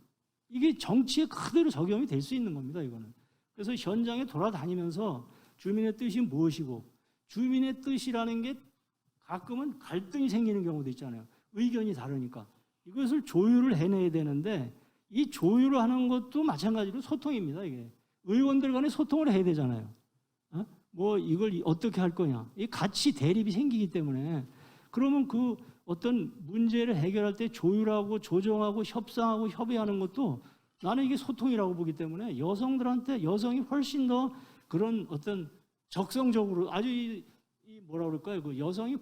이게 정치에 그대로 적용이 될 수 있는 겁니다. 이거는. 그래서 현장에 돌아다니면서 주민의 뜻이 무엇이고 주민의 뜻이라는 게 가끔은 갈등이 생기는 경우도 있잖아요. 의견이 다르니까. 이것을 조율을 해내야 되는데 이 조율을 하는 것도 마찬가지로 소통입니다. 이게. 의원들 간에 소통을 해야 되잖아요. 뭐 이걸 어떻게 할 거냐. 이 같이 대립이 생기기 때문에 그러면 그 어떤 문제를 해결할 때 조율하고 조정하고 협상하고 협의하는 것도 나는 이게 소통이라고 보기 때문에 여성들한테 여성이 훨씬 더 그런 어떤 적성적으로 아주 이 뭐라 그럴까요? 그 여성이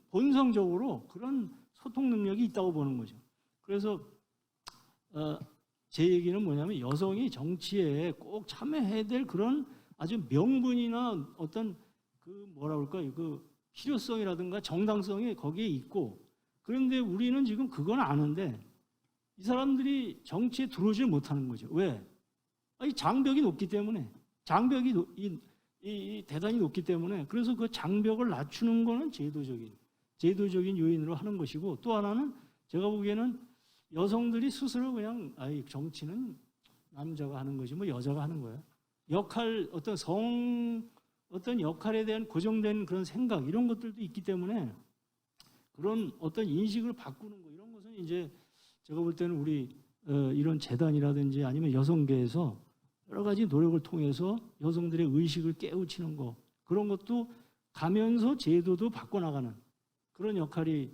본성적으로 그런 소통 능력이 있다고 보는 거죠. 그래서 제 얘기는 뭐냐면 여성이 정치에 꼭 참여해야 될 그런 아주 명분이나 어떤 그 뭐라 그럴까요? 그 필요성이라든가 정당성이 거기에 있고 그런데 우리는 지금 그건 아는데 이 사람들이 정치에 들어오질 못하는 거죠. 왜? 이 장벽이 높기 때문에 장벽이 대단히 높기 때문에 그래서 그 장벽을 낮추는 거는 제도적인 요인으로 하는 것이고 또 하나는 제가 보기에는 여성들이 스스로 그냥 정치는 남자가 하는 거지 뭐 여자가 하는 거야. 역할 어떤 역할에 대한 고정된 그런 생각 이런 것들도 있기 때문에 그런 어떤 인식을 바꾸는 거 이런 것은 이제 제가 볼 때는 우리 이런 재단이라든지 아니면 여성계에서 여러 가지 노력을 통해서 여성들의 의식을 깨우치는 거 그런 것도 가면서 제도도 바꿔나가는 그런 역할이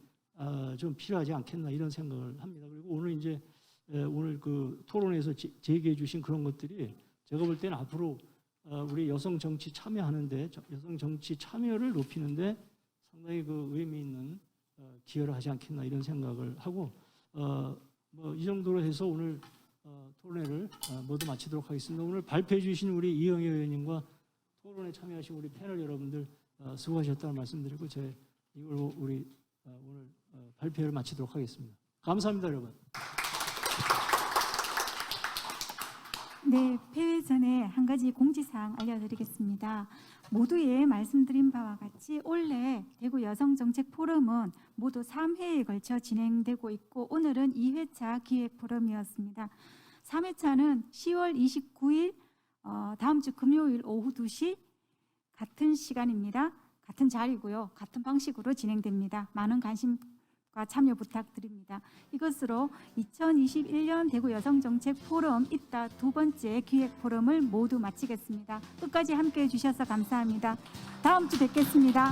좀 필요하지 않겠나 이런 생각을 합니다. 그리고 오늘 이제 오늘 그 토론에서 제기해 주신 그런 것들이 제가 볼 때는 앞으로 우리 여성 정치 참여하는데 여성 정치 참여를 높이는데 상당히 그 의미 있는 기여를 하지 않겠나 이런 생각을 하고 뭐 이 정도로 해서 오늘 토론회를 모두 마치도록 하겠습니다. 오늘 발표해 주신 우리 이영애 의원님과 토론에 참여하신 우리 패널 여러분들 수고하셨다는 말씀드리고 이걸로 우리 오늘 발표를 마치도록 하겠습니다. 감사합니다, 여러분. 네, 폐회 전에 한 가지 공지사항 알려드리겠습니다. 모두에 말씀드린 바와 같이 올해 대구 여성정책 포럼은 모두 3회에 걸쳐 진행되고 있고 오늘은 2회차 기획 포럼이었습니다. 3회차는 10월 29일 다음 주 금요일 오후 2시 같은 시간입니다. 같은 자리고요. 같은 방식으로 진행됩니다. 많은 관심과 참여 부탁드립니다. 이것으로 2021년 대구 여성정책 포럼 이따 두 번째 기획 포럼을 모두 마치겠습니다. 끝까지 함께해 주셔서 감사합니다. 다음 주 뵙겠습니다.